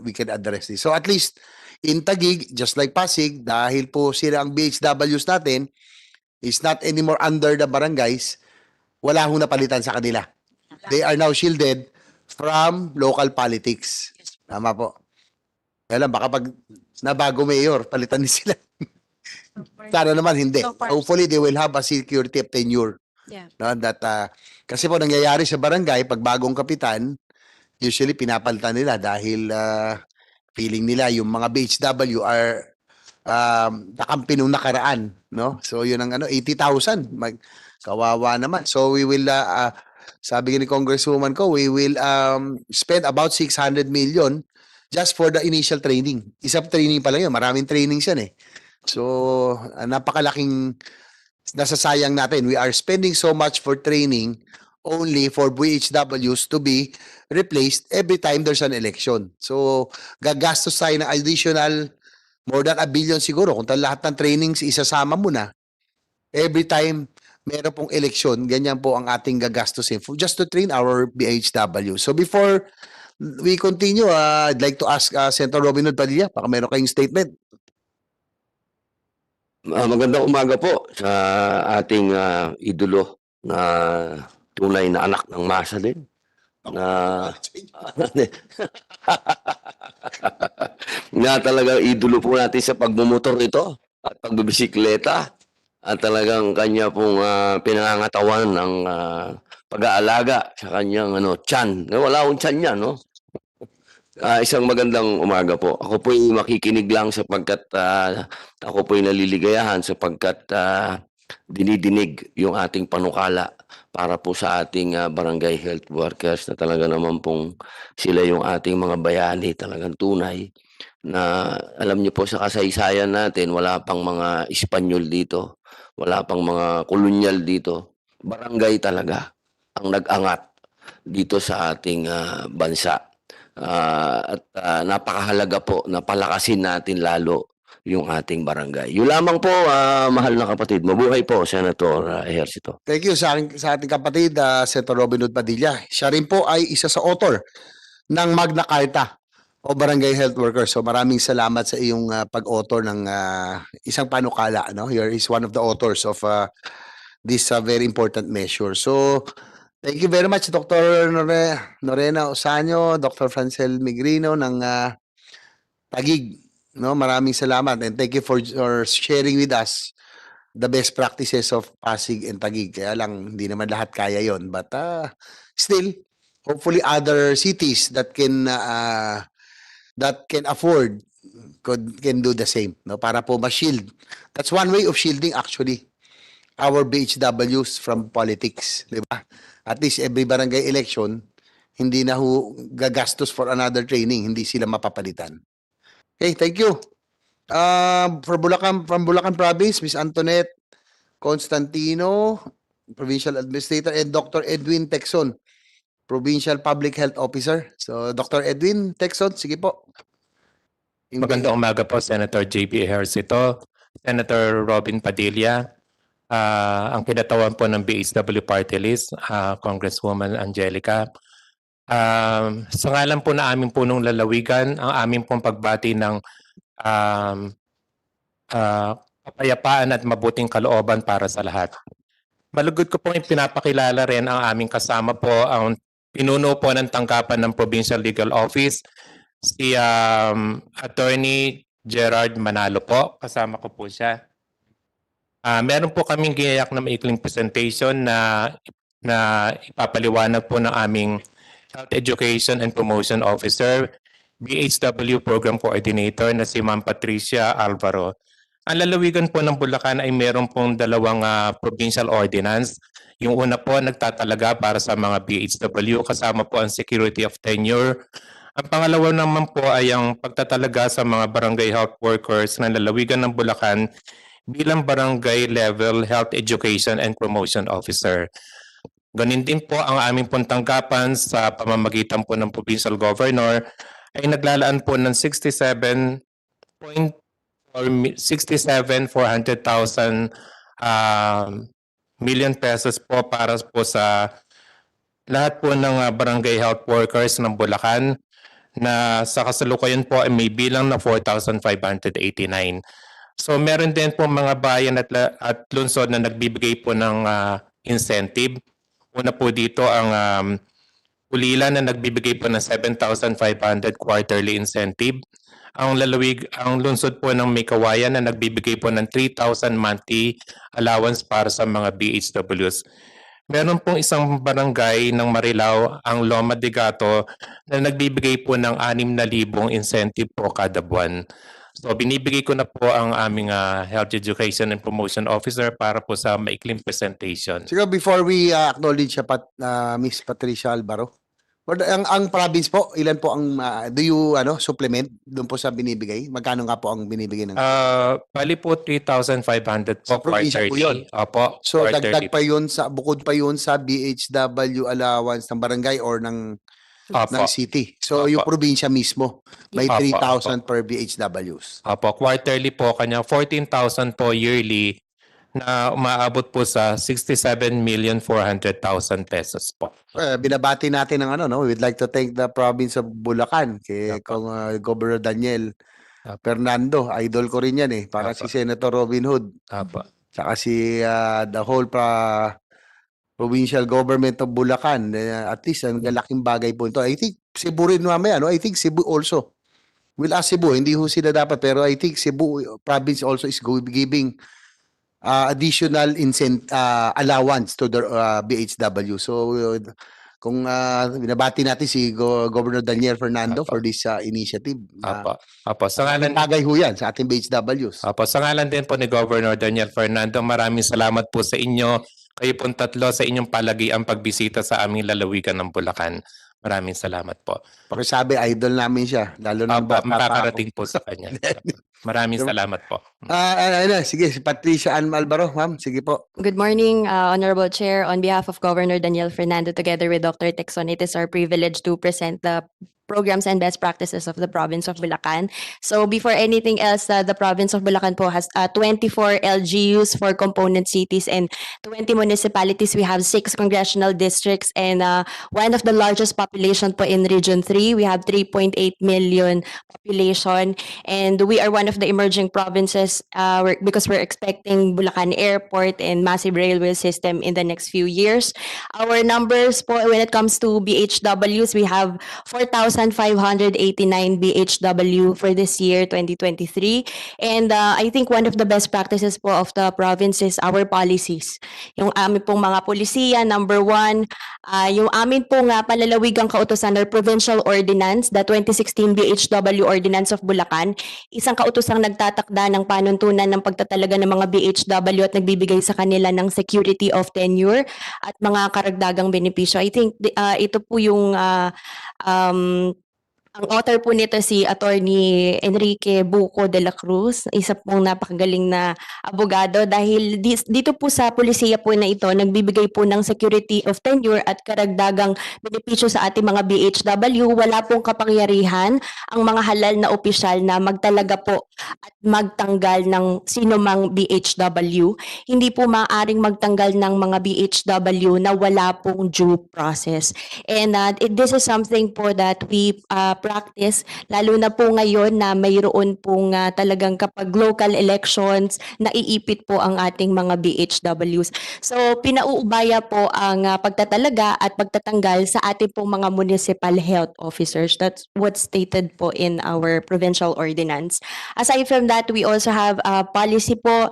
A: we can address this. So, at least in Taguig, just like Pasig, dahil po sila ang BHWs natin is not anymore under the barangays, wala hong napalitan sa kanila. They are now shielded from local politics. Tama po. Kaya lang, baka pag nabago mayor, palitan din sila. Sana naman hindi.
E: So far,
A: Hopefully, they will have a security of tenure.
E: Yeah.
A: No, that, kasi po nangyayari sa barangay, pag bagong kapitan, usually pinapalitan nila dahil feeling nila yung mga BHW are nakampi nung nakaraan. No? So yun ang 80,000. Kawawa naman. So we will, sabi ni Congresswoman ko, we will spend about 600 million just for the initial training. Isang training pa lang yun. Maraming trainings yan eh. So, napakalaking nasasayang natin. We are spending so much for training only for BHWs to be replaced every time there's an election. So, gagastos tayo ng additional more than 1 billion siguro. Kung lahat ng trainings isasama mo na, every time meron pong election, ganyan po ang ating gagastusin just to train our BHW. So, before we continue, I'd like to ask Senator Robin Hood Padilla, baka meron kayong statement.
F: Magandang umaga po sa ating idolo na tunay na anak ng masa din. Na talagang idolo po natin sa pagmumotor ito at pagbibisikleta at talagang kanya pong pinangangatawan ng pag-aalaga sa kanyang tiyan. Wala akong tiyan niya, no? Isang magandang umaga po. Ako po'y makikinig lang sapagkat ako po'y naliligayahan sapagkat dinidinig yung ating panukala para po sa ating barangay health workers na talaga naman pong sila yung ating mga bayani, talagang tunay na alam niyo po sa kasaysayan natin, wala pang mga Espanyol dito, wala pang mga kolonyal dito. Barangay talaga ang nag-angat dito sa ating bansa. Napakahalaga po na palakasin natin lalo yung ating barangay. Yun lamang po, mahal na kapatid. Mabuhay po, Senator Ejercito.
A: Thank you sa ating kapatid, Senator Robin Hood Padilla. Siya rin po ay isa sa author ng Magna Carta o Barangay Health Workers. So maraming salamat sa iyong pag-author ng isang panukala. No? You is one of the authors of this very important measure. So thank you very much, Dr. Norena Osanyo, Dr. Francel Migrino ng Taguig. No, maraming salamat and thank you for sharing with us the best practices of Pasig and Taguig. Kaya lang hindi naman lahat kaya yon, but still hopefully other cities that can afford can do the same, no, para po ma-shield. That's one way of shielding actually our BHWs from politics, di ba? At least every barangay election hindi na gagastos for another training, hindi sila mapapalitan. Okay, thank you. From Bulacan Province, Ms. Antoinette Constantino, Provincial Administrator, and Dr. Edwin Texon, Provincial Public Health Officer. So, Dr. Edwin Texon, sige po.
G: Magandang umaga po, Senator JB Ejercito, Senator Robin Padilla, ang kinatawan po ng BHW Party List, Congresswoman Angelica. Sa ngalan po na amin po nung lalawigan, ang amin pong pagbati ng kapayapaan at mabuting kalooban para sa lahat. Malugod ko pong ipinapakilala rin ang aming kasama po, ang pinuno po ng tanggapan ng Provincial Legal Office, si Attorney Gerard Manalo po. Kasama ko po siya. Meron po kaming ginayak na maikling presentation na ipapaliwanag po ng aming Health Education and Promotion Officer, BHW Program Coordinator na si Ma'am Patricia Alvaro. Ang lalawigan po ng Bulacan ay meron pong dalawang provincial ordinance. Yung una po nagtatalaga para sa mga BHW, kasama po ang security of tenure. Ang pangalawa naman po ay ang pagtatalaga sa mga barangay health workers ng lalawigan ng Bulacan bilang barangay level health education and promotion officer. Ganin din po ang aming pong tanggapan sa pamamagitan po ng provincial governor ay naglalaan po ng 67,400,000 million pesos po para po sa lahat po ng barangay health workers ng Bulacan na sa kasalukuyan po ay may bilang na 4,589. So meron din po mga bayan at lungsod na nagbibigay po ng incentive. Una po dito ang Ulila na nagbibigay po ng 7,500 quarterly incentive. Ang lungsod po ng Mikawayan na nagbibigay po ng 3,000 monthly allowance para sa mga BHWs. Meron pong isang barangay ng Marilao, ang Loma de Gato, na nagbibigay po ng 6,000 incentive po kada buwan. So binibigay ko na po ang aming Health Education and Promotion Officer para po sa maikling presentation.
A: Siguro before we acknowledge Miss Patricia Alvaro, ang province po, ilan po ang do you supplement doon po sa binibigay? Magkano nga po ang binibigay ng
G: Bali po 3,500
A: Sa
G: po
A: probinsya po yun?
G: quarterly. Opo,
A: So
G: quarterly.
A: dagdag pa yun bukod pa yun sa BHW allowance ng barangay or ng
G: Opo.
A: city. So
G: Opo.
A: yung probinsya mismo may
G: Opo,
A: 3,000 per BHWs.
G: Opo, quarterly po kanya 14,000 po yearly na umaabot po sa 67,400,000 pesos po.
A: Binabati natin ng we'd like to thank the province of Bulacan kay
G: Opo.
A: Governor Daniel
G: Opo.
A: Fernando. Idol ko rin yan para si
G: Opo.
A: Senator Robin Hood.
G: Opo.
A: Tsaka si the whole provincial government of Bulacan. At least ang laking bagay po ito. I think Cebu rin mamaya, I think Cebu also. We'll ask Cebu, hindi ho sila dapat, pero I think Cebu province also is giving additional allowance to the BHW. So kung binabati natin si Governor Daniel Fernando
G: Opo.
A: for this initiative.
G: Opo. Opo. Sa ngalan
A: Bagay ho yan sa ating BHWs.
G: Opo, sa ngalan din po ni Governor Daniel Fernando, maraming salamat po sa inyo. Kayo pong tatlo sa inyong palagiang pagbisita sa aming lalawigan ng Bulacan. Maraming salamat po.
A: Pakisabi, idol namin siya. Lalo na
G: Opo, makakarating po sa kanya. Maraming salamat po.
A: Sige, si Patricia Ann Alvaro, ma'am. Sige po.
H: Good morning, Honorable Chair. On behalf of Governor Daniel Fernando, together with Dr. Texon, it is our privilege to present the programs and best practices of the province of Bulacan. So before anything else, the province of Bulacan po has 24 LGUs, 4 component cities, and 20 municipalities. We have 6 congressional districts and one of the largest population po in Region 3. We have 3.8 million population, and we are one of the emerging provinces because we're expecting Bulacan Airport and massive railway system in the next few years. Our numbers po when it comes to BHWs, we have 4,589 BHW for this year, 2023. And I think one of the best practices po of the province is our policies. Yung amin pong mga polisiya, number 1, yung amin pong palalawigang kautusan or provincial ordinance, the 2016 BHW Ordinance of Bulacan, isang kautosang nagtatakda ng panuntunan ng pagtatalaga ng mga BHW at nagbibigay sa kanila ng security of tenure at mga karagdagang benepisyo. I think ito po yung ang author po nito si Attorney Enrique Buco de la Cruz, isa pong napakagaling na abogado dahil dito po sa polisiya po na ito, nagbibigay po ng security of tenure at karagdagang benepisyo sa ating mga BHW. Wala pong kapangyarihan ang mga halal na opisyal na magtalaga po at magtanggal ng sinumang BHW. Hindi po maaaring magtanggal ng mga BHW na wala pong due process. And this is something po that we practice, lalo na po ngayon na mayroon pong talagang kapag local elections, naiipit po ang ating mga BHWs. So pinauubaya po ang pagtatalaga at pagtatanggal sa ating pong mga municipal health officers. That's what's stated po in our provincial ordinance. Aside from that, we also have a policy po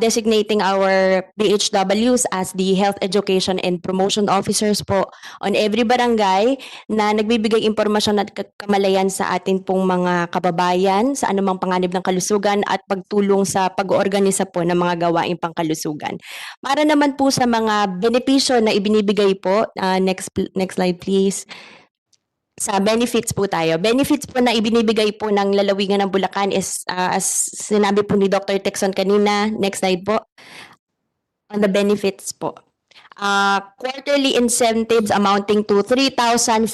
H: designating our BHWs as the health education and promotion officers po on every barangay na nagbibigay impormasyon at kamalayan sa atin pong mga kababayan sa anumang panganib ng kalusugan at pagtulong sa pag-oorganisa po ng mga gawaing pangkalusugan. Para naman po sa mga benepisyo na ibinibigay po, next slide please. Sa benefits po tayo. Benefits po na ibinibigay po ng lalawigan ng Bulacan is as sinabi po ni Dr. Texon kanina, next slide po. On the benefits po. Quarterly incentives amounting to 3,500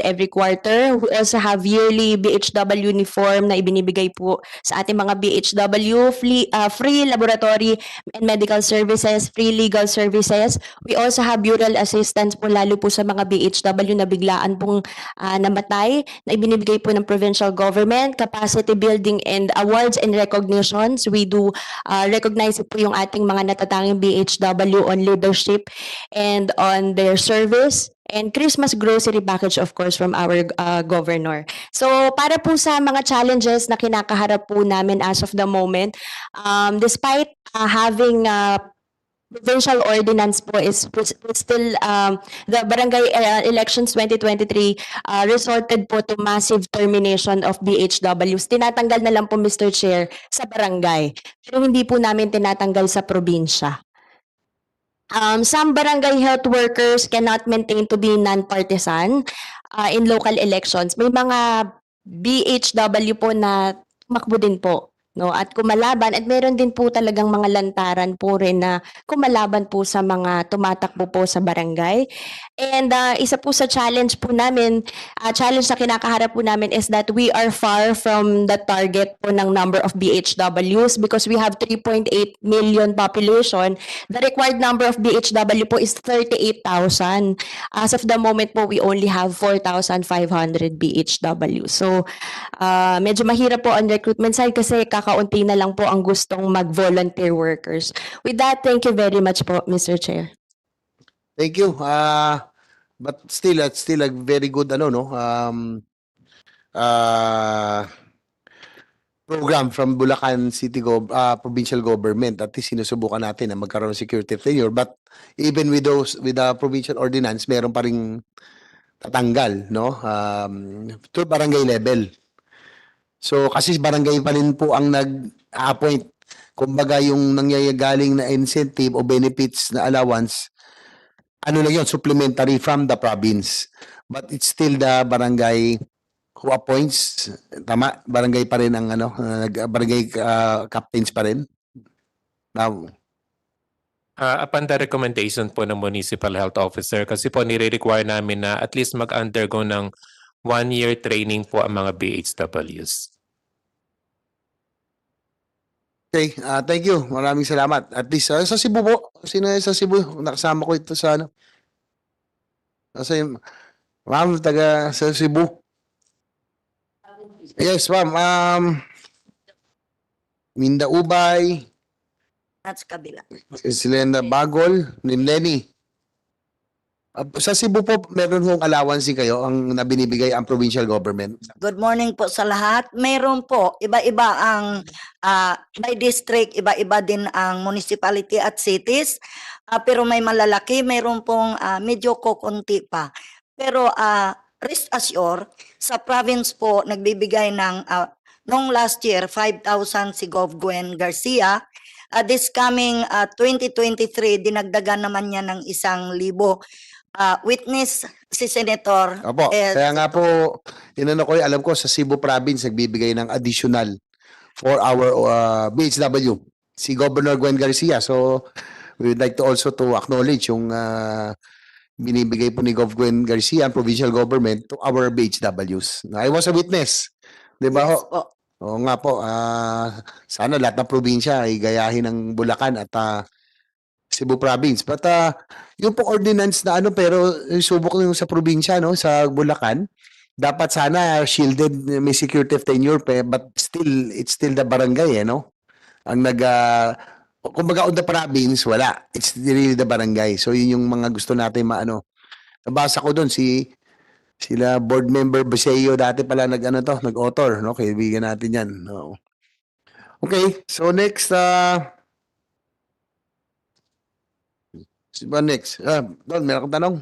H: every quarter. We also have yearly BHW uniform na ibinibigay po sa ating mga BHW, free laboratory and medical services, free legal services. We also have burial assistance po lalo po sa mga BHW na biglaan pong namatay na ibinibigay po ng provincial government, capacity building and awards and recognitions. We do recognize po yung ating mga natatanging BHW on leadership and on their service, and Christmas grocery package of course from our governor. So para po sa mga challenges na kinakaharap po namin as of the moment, despite having provincial ordinance po is still the barangay elections 2023 resulted po to massive termination of BHWs. Tinatanggal na lang po, Mr. Chair, sa barangay, pero hindi po namin tinatanggal sa probinsya. Some barangay health workers cannot maintain to be non-partisan in local elections. May mga BHW po na tumakbo din po, no, at kumalaban, at meron din po talagang mga lantaran po rin na kumalaban po sa mga tumatakbo po sa barangay. And isa po sa challenge po namin, challenge na kinakaharap po namin is that we are far from the target po ng number of BHWs because we have 3.8 million population. The required number of BHW po is 38,000. As of the moment po, we only have 4,500 BHW. So medyo mahirap po on recruitment side kasi kakaunti na lang po ang gustong mag-volunteer workers. With that, thank you very much po, Mr. Chair.
A: Thank you. But still, it's still a very good program from Bulacan City provincial government. At least sinusubukan natin na magkaroon ng security tenure. But even with the provincial ordinance, meron pa ring tatanggal, no? To barangay level. So kasi barangay pa rin po ang nag-appoint. Kumbaga yung nangyayagaling na incentive o benefits na allowance, ano lang yun, supplementary from the province. But it's still the barangay who appoints. Tama, barangay pa rin ang barangay captains pa rin. Now,
G: Upon the recommendation po ng municipal health officer, kasi po nire-require namin na at least mag-undergo ng 1-year training po ang mga BHWs.
A: okay, thank you. Maraming salamat. At least sa Cebu po. Sino sa Cebu? Nakasama ko ito sa ma'am, taga sa Cebu. Yes, ma'am. Minda Ubay,
I: At sa kabila.
A: Silenda Bagol, Lenny. Sa Cebu po, meron hong allowance kayo ang nabinibigay ang provincial government.
I: Good morning po sa lahat. Mayroon po, iba-iba ang by district, iba-iba din ang municipality at cities. Pero may malalaki, mayroon pong medyo kukunti pa. Pero rest assured, sa province po, nagbibigay ng, nung last year, 5,000 si Gov. Gwen Garcia. This coming 2023, dinagdagan naman niya ng 1,000. Witness si Senator.
A: Opo, kaya nga po, alam ko sa Cebu province nagbibigay ng additional for our BHW, si Governor Gwen Garcia. So, we would like to also to acknowledge yung binibigay po ni Gov. Gwen Garcia ang provincial government to our BHWs. I was a witness. Di ba
I: Yes
A: ho?
I: po.
A: Oo nga po, sana lahat ng probinsya ay gayahin ng Bulacan at Cebu province. But yung pong ordinance na pero subok yung sa probinsya, no, sa Bulacan, dapat sana shielded, may security of tenure, but still, it's still the barangay, no? Ang kumbaga on the province, wala. It's really the barangay. So yun yung mga gusto natin maano. Nabasa ko doon sila board member Baseo dati pala nag-author, no? Kaibigan natin 'yan. No. Okay, so next next. Don, meron kang tanong?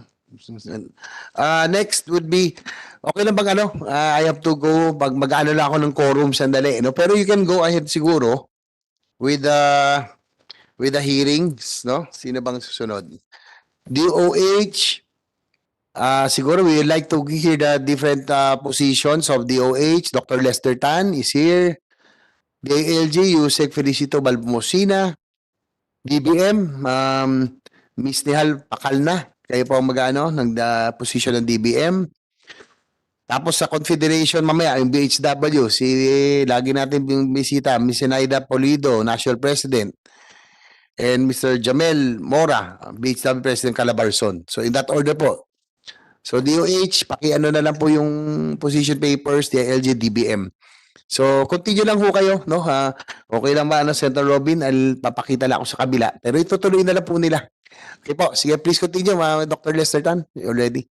A: Next would be okay lang bang I have to go mag-ano lang ako ng quorum sandali, no? Pero you can go ahead siguro with the hearings, no? Sino bang susunod? DOH, siguro we would like to hear the different positions of DOH. Dr. Lester Tan is here. DILG, Yusek Felicito Balbumosina. DBM, Miss Nihal Pakalna. Kayo po ang mag-ano ng position ng DBM. Tapos sa Confederation mamaya, yung BHW, lagi natin yung bisita, Miss Zenaida Polido, National President, and Mr. Jamel Mora, BHW President Calabarzon. So in that order po. So DOH, paki-ano na lang po yung position papers, DILG, DBM. So continue lang ho kayo, no? Okay lang ba, Senator Robin? Papakita lang ako sa kabila. Pero itutuloy na lang po nila. Okay po, sige, please continue, Dr. Lester Tan. You ready?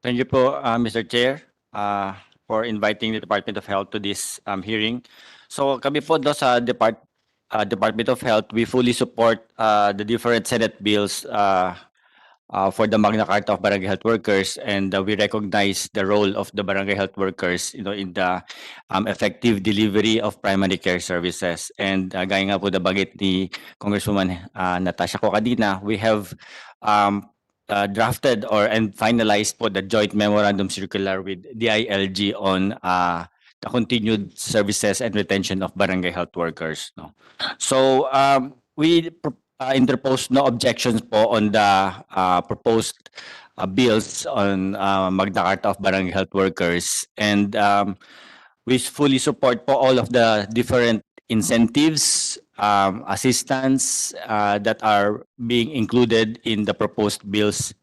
J: Thank you po, Mr. Chair, for inviting the Department of Health to this hearing. So kami po do sa Department of Health, we fully support the different Senate bills for the Magna Carta of Barangay Health Workers, and we recognize the role of the barangay health workers, in the effective delivery of primary care services. And gaya nga po nabanggit ni Congresswoman Natasha ko kanina, we have drafted and finalized po the joint memorandum circular with DILG on the continued services and retention of barangay health workers. No? So we interposed no objections po on the proposed bills on Magna Carta of Barangay Health Workers, and we fully support po all of the different incentives, assistance that are being included in the proposed bills,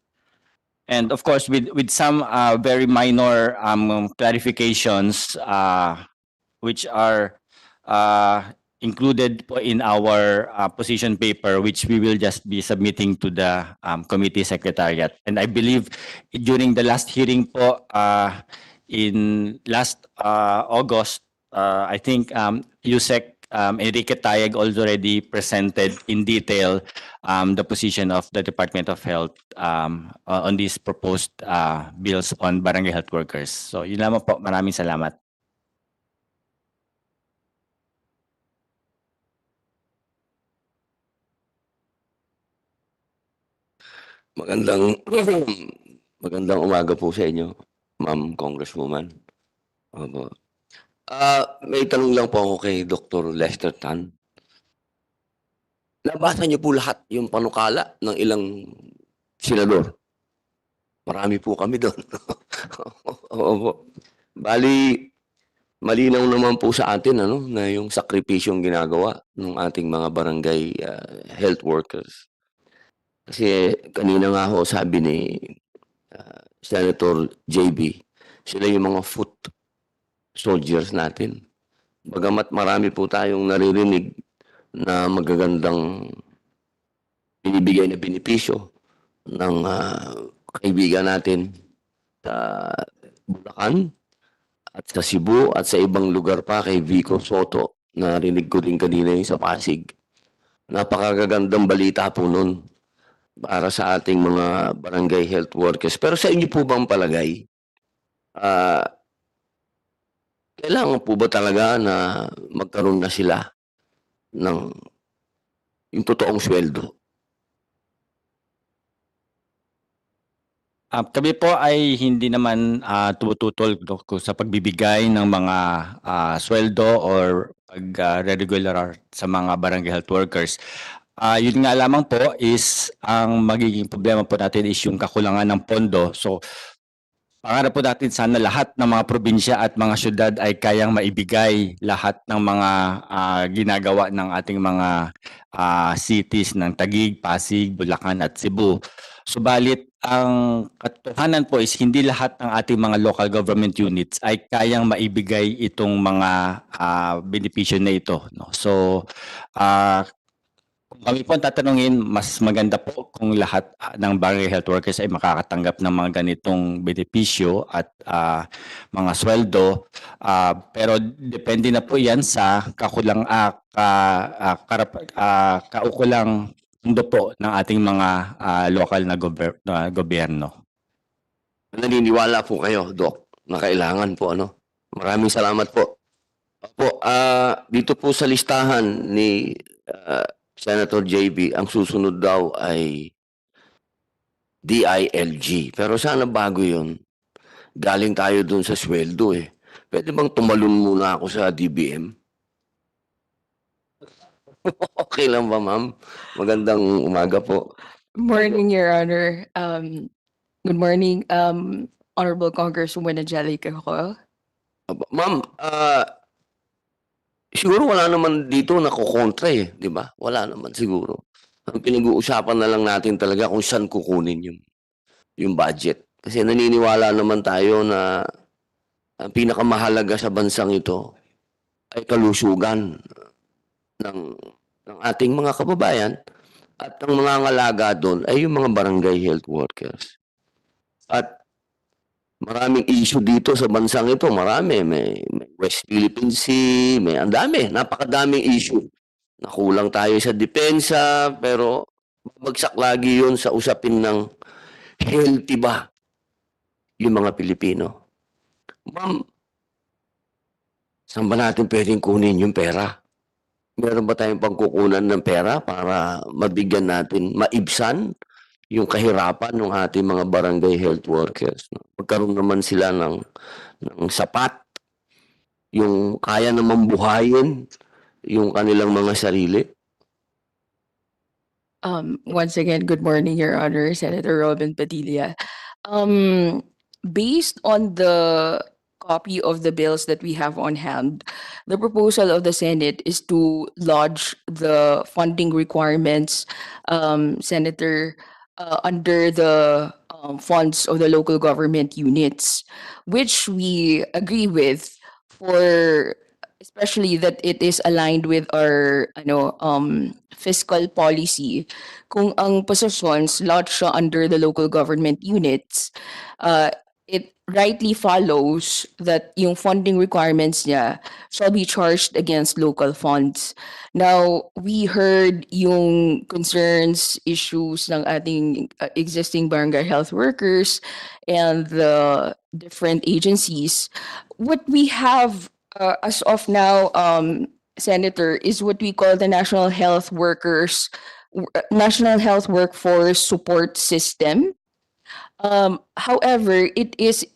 J: and of course with some very minor clarifications which are included po in our position paper, which we will just be submitting to the committee secretariat. And I believe during the last hearing po in last August, I think Yusek Enrique Tayeg already presented in detail the position of the Department of Health on these proposed bills on barangay health workers. So yun lamang po. Maraming salamat.
F: Magandang umaga po sa inyo, Ma'am Congresswoman. Opo. May tanong lang po ako kay Dr. Lester Tan. Nabasa niyo po lahat yung panukala ng ilang senador. Marami po kami doon. Opo. Bali, malinaw naman po sa atin na yung sakripisyong ginagawa ng ating mga barangay health workers. Kasi kanina nga ho sabi ni Senator JB, sila yung mga foot soldiers natin. Bagamat marami po tayong naririnig na magagandang binibigay na benepisyo ng kaibigan natin sa Bulacan at sa Cebu at sa ibang lugar pa kay Vico Soto. Narinig ko din kanina yung sa Pasig. Napakagandang balita po nun para sa ating mga barangay health workers. Pero sa inyo po bang palagay, kailangan po ba talaga na magkaroon na sila ng yung totoong sweldo?
J: Kami po ay hindi naman tumututol sa pagbibigay ng mga sweldo or pag-regular sa mga barangay health workers. Yun nga lamang po is ang magiging problema po natin is yung kakulangan ng pondo. So pangarap po natin sana lahat ng mga probinsya at mga syudad ay kayang maibigay lahat ng mga ginagawa ng ating mga cities ng Taguig, Pasig, Bulacan at Cebu. Subalit ang katotohanan po is hindi lahat ng ating mga local government units ay kayang maibigay itong mga benepisyo na ito, no? So kung kami po ang tatanungin, mas maganda po kung lahat ng barangay health workers ay makakatanggap ng mga ganitong benepisyo at mga sweldo. Pero depende na po yan sa kaukulang mundo po ng ating mga local na gobyerno.
F: Naniniwala po kayo, Doc, na kailangan po, ano? Maraming salamat po. Opo, dito po sa listahan ni Senator JB, ang susunod daw ay DILG. Pero sana bago yun, galing tayo dun sa sweldo eh. Pwede bang tumalon muna ako sa DBM? Okay lang ba, ma'am? Magandang umaga po.
K: Morning, Your Honor. Good morning, Honorable Congresswoman Angelica Ho.
F: Ma'am, siguro wala naman dito nakukontra eh, di ba? Wala naman siguro. Ang pinag-uusapan na lang natin talaga kung saan kukunin yung budget. Kasi naniniwala naman tayo na ang pinakamahalaga sa bansang ito ay kalusugan ng ating mga kababayan at ang mga ngalaga doon ay yung mga barangay health workers. At maraming issue dito sa bansang ito. Marami. May West Philippine Sea, may ang dami. Napakadaming issue. Nakulang tayo sa depensa, pero babagsak lagi yun sa usapin ng healthy ba yung mga Pilipino. Ma'am, saan ba natin pwedeng kunin yung pera? Meron ba tayong pagkukunan ng pera para mabigyan natin, maibsan yung kahirapan ng ating mga barangay health workers? Magkaroon naman sila ng sapat, yung kaya naman buhayin yung kanilang mga sarili.
K: Once again, good morning, Your Honor, Senator Robin Padilla. Based on the copy of the bills that we have on hand, the proposal of the Senate is to lodge the funding requirements, Senator, under the funds of the local government units, which we agree with, for especially that it is aligned with our fiscal policy. Kung ang positions lodged siya under the local government units, it rightly follows that yung funding requirements niya shall be charged against local funds. Now, we heard yung concerns, issues ng ating existing barangay health workers and the different agencies. What we have as of now, Senator, is what we call the National Health Workforce Support System. However, it is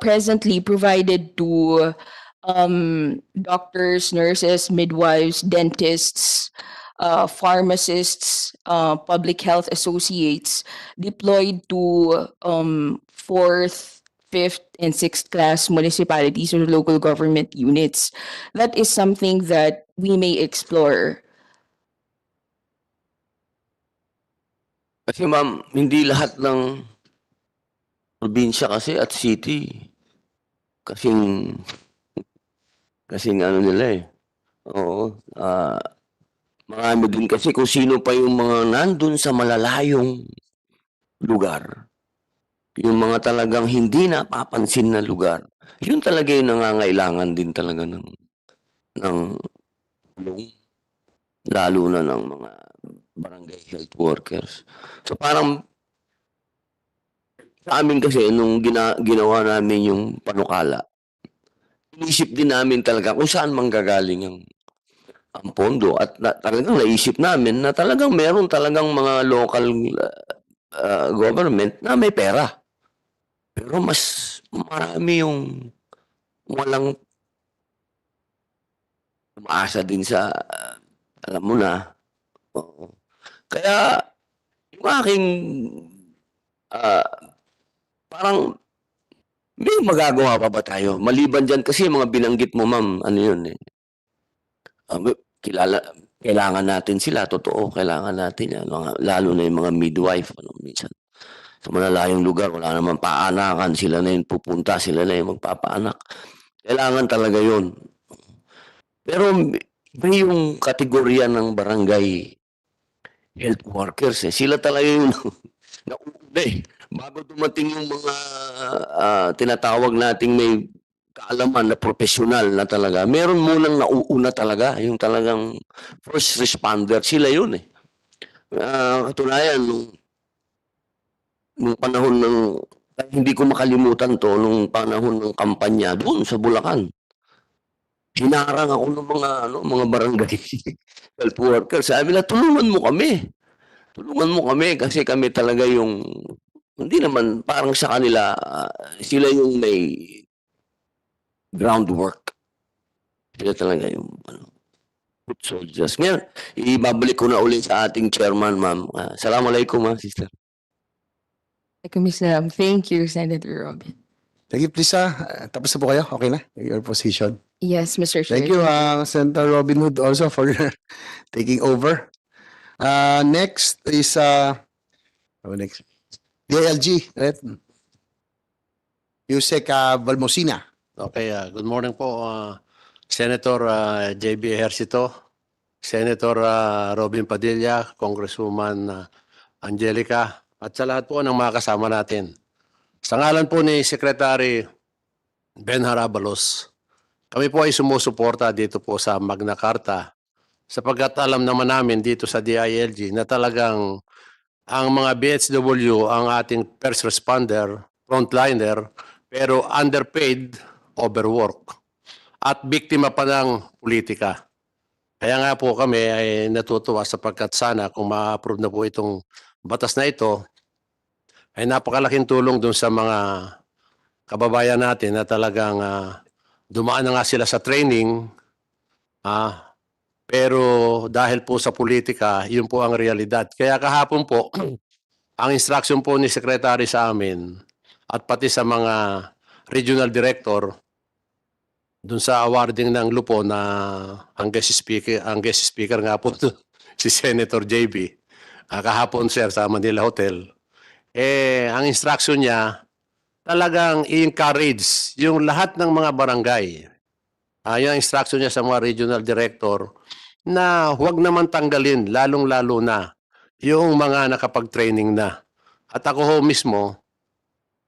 K: presently provided to doctors, nurses, midwives, dentists, pharmacists, public health associates deployed to 4th, 5th, and 6th class municipalities or local government units. That is something that we may explore.
F: Kasi ma'am, hindi lahat ng probinsya kasi at city kasing ano nila eh. Oo. Marami din kasi kung sino pa yung mga nandun sa malalayong lugar. Yung mga talagang hindi napapansin na lugar. Yun talaga yung nangangailangan din talaga ng lalo na ng mga barangay health workers. So parang sa amin kasi, nung ginawa namin yung panukala, inisip din namin talaga kung saan manggagaling ang pondo. At talagang naisip namin na talagang meron talagang mga local government na may pera. Pero mas marami yung walang umaasa din sa, alam mo na. Kaya, yung aking parang May magagawa pa ba tayo? Maliban dyan kasi yung mga binanggit mo, ma'am, ano yun eh. Kailangan natin sila, totoo, kailangan natin yan. Lalo na yung mga midwife, minsan. Sa malalayong lugar, wala naman paanakan, sila na yung pupunta, sila na yung magpapaanak. Kailangan talaga yun. Pero may yung kategorya ng barangay health workers eh. Sila talaga yung nauna eh. Bago dumating yung mga tinatawag nating may kaalaman na profesional na talaga, meron munang nauuna talaga, yung talagang first responder, sila yun eh. Katunayan, nung panahon ng, hindi ko makalimutan to, nung panahon ng kampanya doon sa Bulacan. Hinarang ako ng mga barangay health workers. Sabi nila, tulungan mo kami. Tulungan mo kami kasi kami talaga yung, hindi naman, parang sa kanila, sila yung may groundwork. Sila talaga yung foot soldiers. Ngayon, ibabalik ko na ulit sa ating chairman, ma'am. Assalamualaikum, sister.
K: Thank you, Senator Robin.
A: Thank you, please. Tapos na po kayo? Okay na? Your position.
K: Yes, Mr. Chair.
A: Thank you, Senator Robin Hood, also for taking over. Next is next. DILG, right? Yusek Valmosina.
L: Okay, good morning po, Senator JB Ejercito, Senator Robin Padilla, Congresswoman Angelica, at sa lahat po ng mga kasama natin. Sa ngalan po ni Secretary Ben Harabalos, kami po ay sumusuporta dito po sa Magna Carta sapagkat alam naman namin dito sa DILG na talagang ang mga BHW ang ating first responder, frontliner, pero underpaid, overwork, at biktima pa ng politika. Kaya nga po kami ay natutuwa sapagkat sana kung ma-approve na po itong batas na ito, ay napakalaking tulong dun sa mga kababayan natin na talagang dumaan na nga sila sa training, pero dahil po sa politika, yun po ang realidad. Kaya kahapon po, ang instruction po ni Secretary sa amin at pati sa mga regional director dun sa awarding ng lupo na ang guest speaker nga po si Senator JB kahapon, sir, sa Manila Hotel. Ang instruction niya talagang i-encourage yung lahat ng mga barangay. Yung instruction niya sa mga regional director na huwag naman tanggalin, lalong-lalo na yung mga nakapag-training na. At ako ho mismo,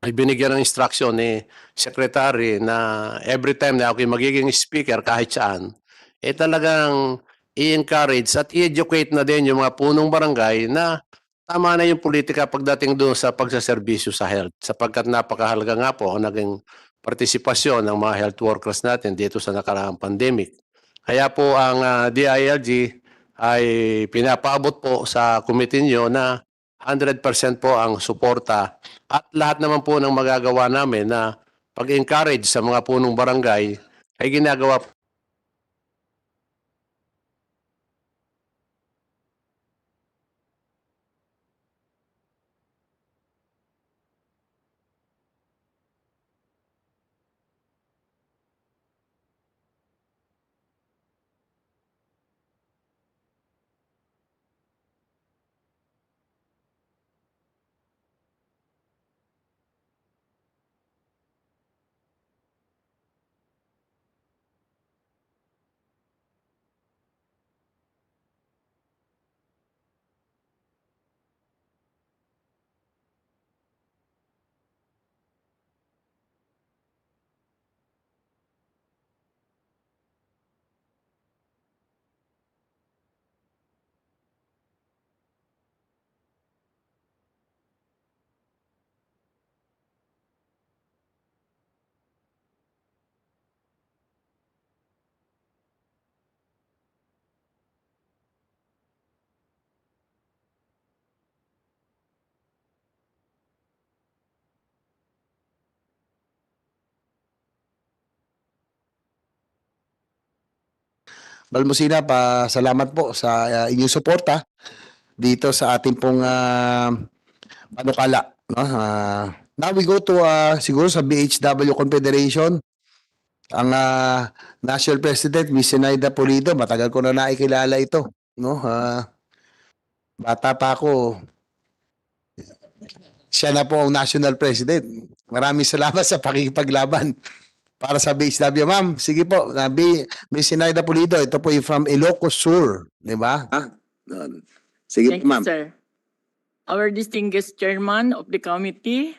L: ay binigyan ng instruction ni Secretary na every time na ako magiging speaker kahit saan, talagang i-encourage at i-educate na din yung mga punong barangay na tama na yung politika pagdating doon sa pagsaserbisyo sa health. Sapagkat napakahalaga nga po ang naging partisipasyon ng mga health workers natin dito sa nakaraang pandemic. Kaya po ang DILG ay pinapaabot po sa committee nyo na 100% po ang suporta at lahat naman po ng magagawa namin na pag-encourage sa mga punong barangay ay ginagawa po.
A: Balmosina, salamat po sa inyong suporta dito sa ating pong panukala. No? Now we go to siguro sa BHW Confederation. Ang National President, Miss Zenaida Pulido, matagal ko na nakikilala ito. No? Bata pa ako, siya na po ang National President. Maraming salamat sa pakikipaglaban para sa BHW. Ma'am, sige po, Miss Zenaida Pulido, ito po yung from Ilocos Sur. Di ba? Sige
M: Thank
A: po, ma'am.
M: you, sir. Our distinguished chairman of the committee,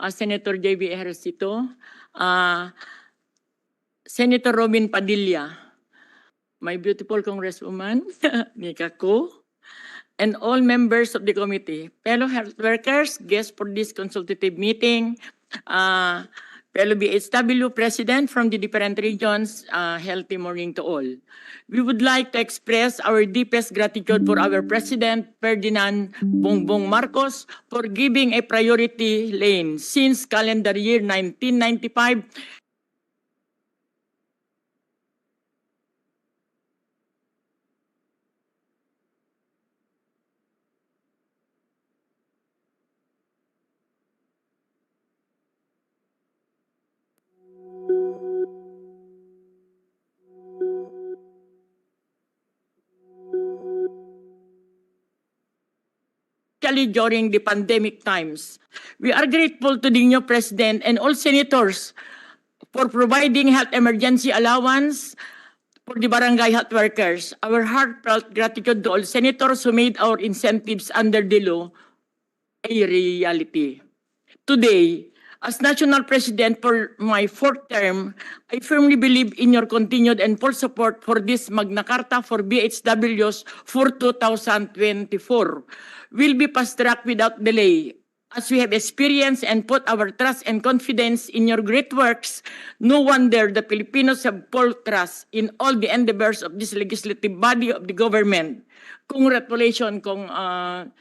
M: Senator J.B. Ejercito, Senator Robin Padilla, my beautiful congresswoman, Nika Ko, and all members of the committee, fellow health workers, guests for this consultative meeting, fellow BHW president from the different regions, healthy morning to all. We would like to express our deepest gratitude for our President Ferdinand Bongbong Marcos for giving a priority lane since calendar year 1995 during the pandemic times. We are grateful to the new president and all senators for providing health emergency allowance for the barangay health workers. Our heartfelt gratitude to all senators who made our incentives under the law a reality. Today, as National President for my fourth term, I firmly believe in your continued and full support for this Magna Carta for BHWs for 2024. Will be fast-tracked without delay. As we have experienced and put our trust and confidence in your great works, no wonder the Filipinos have full trust in all the endeavors of this legislative body of the government. Congratulations, Kong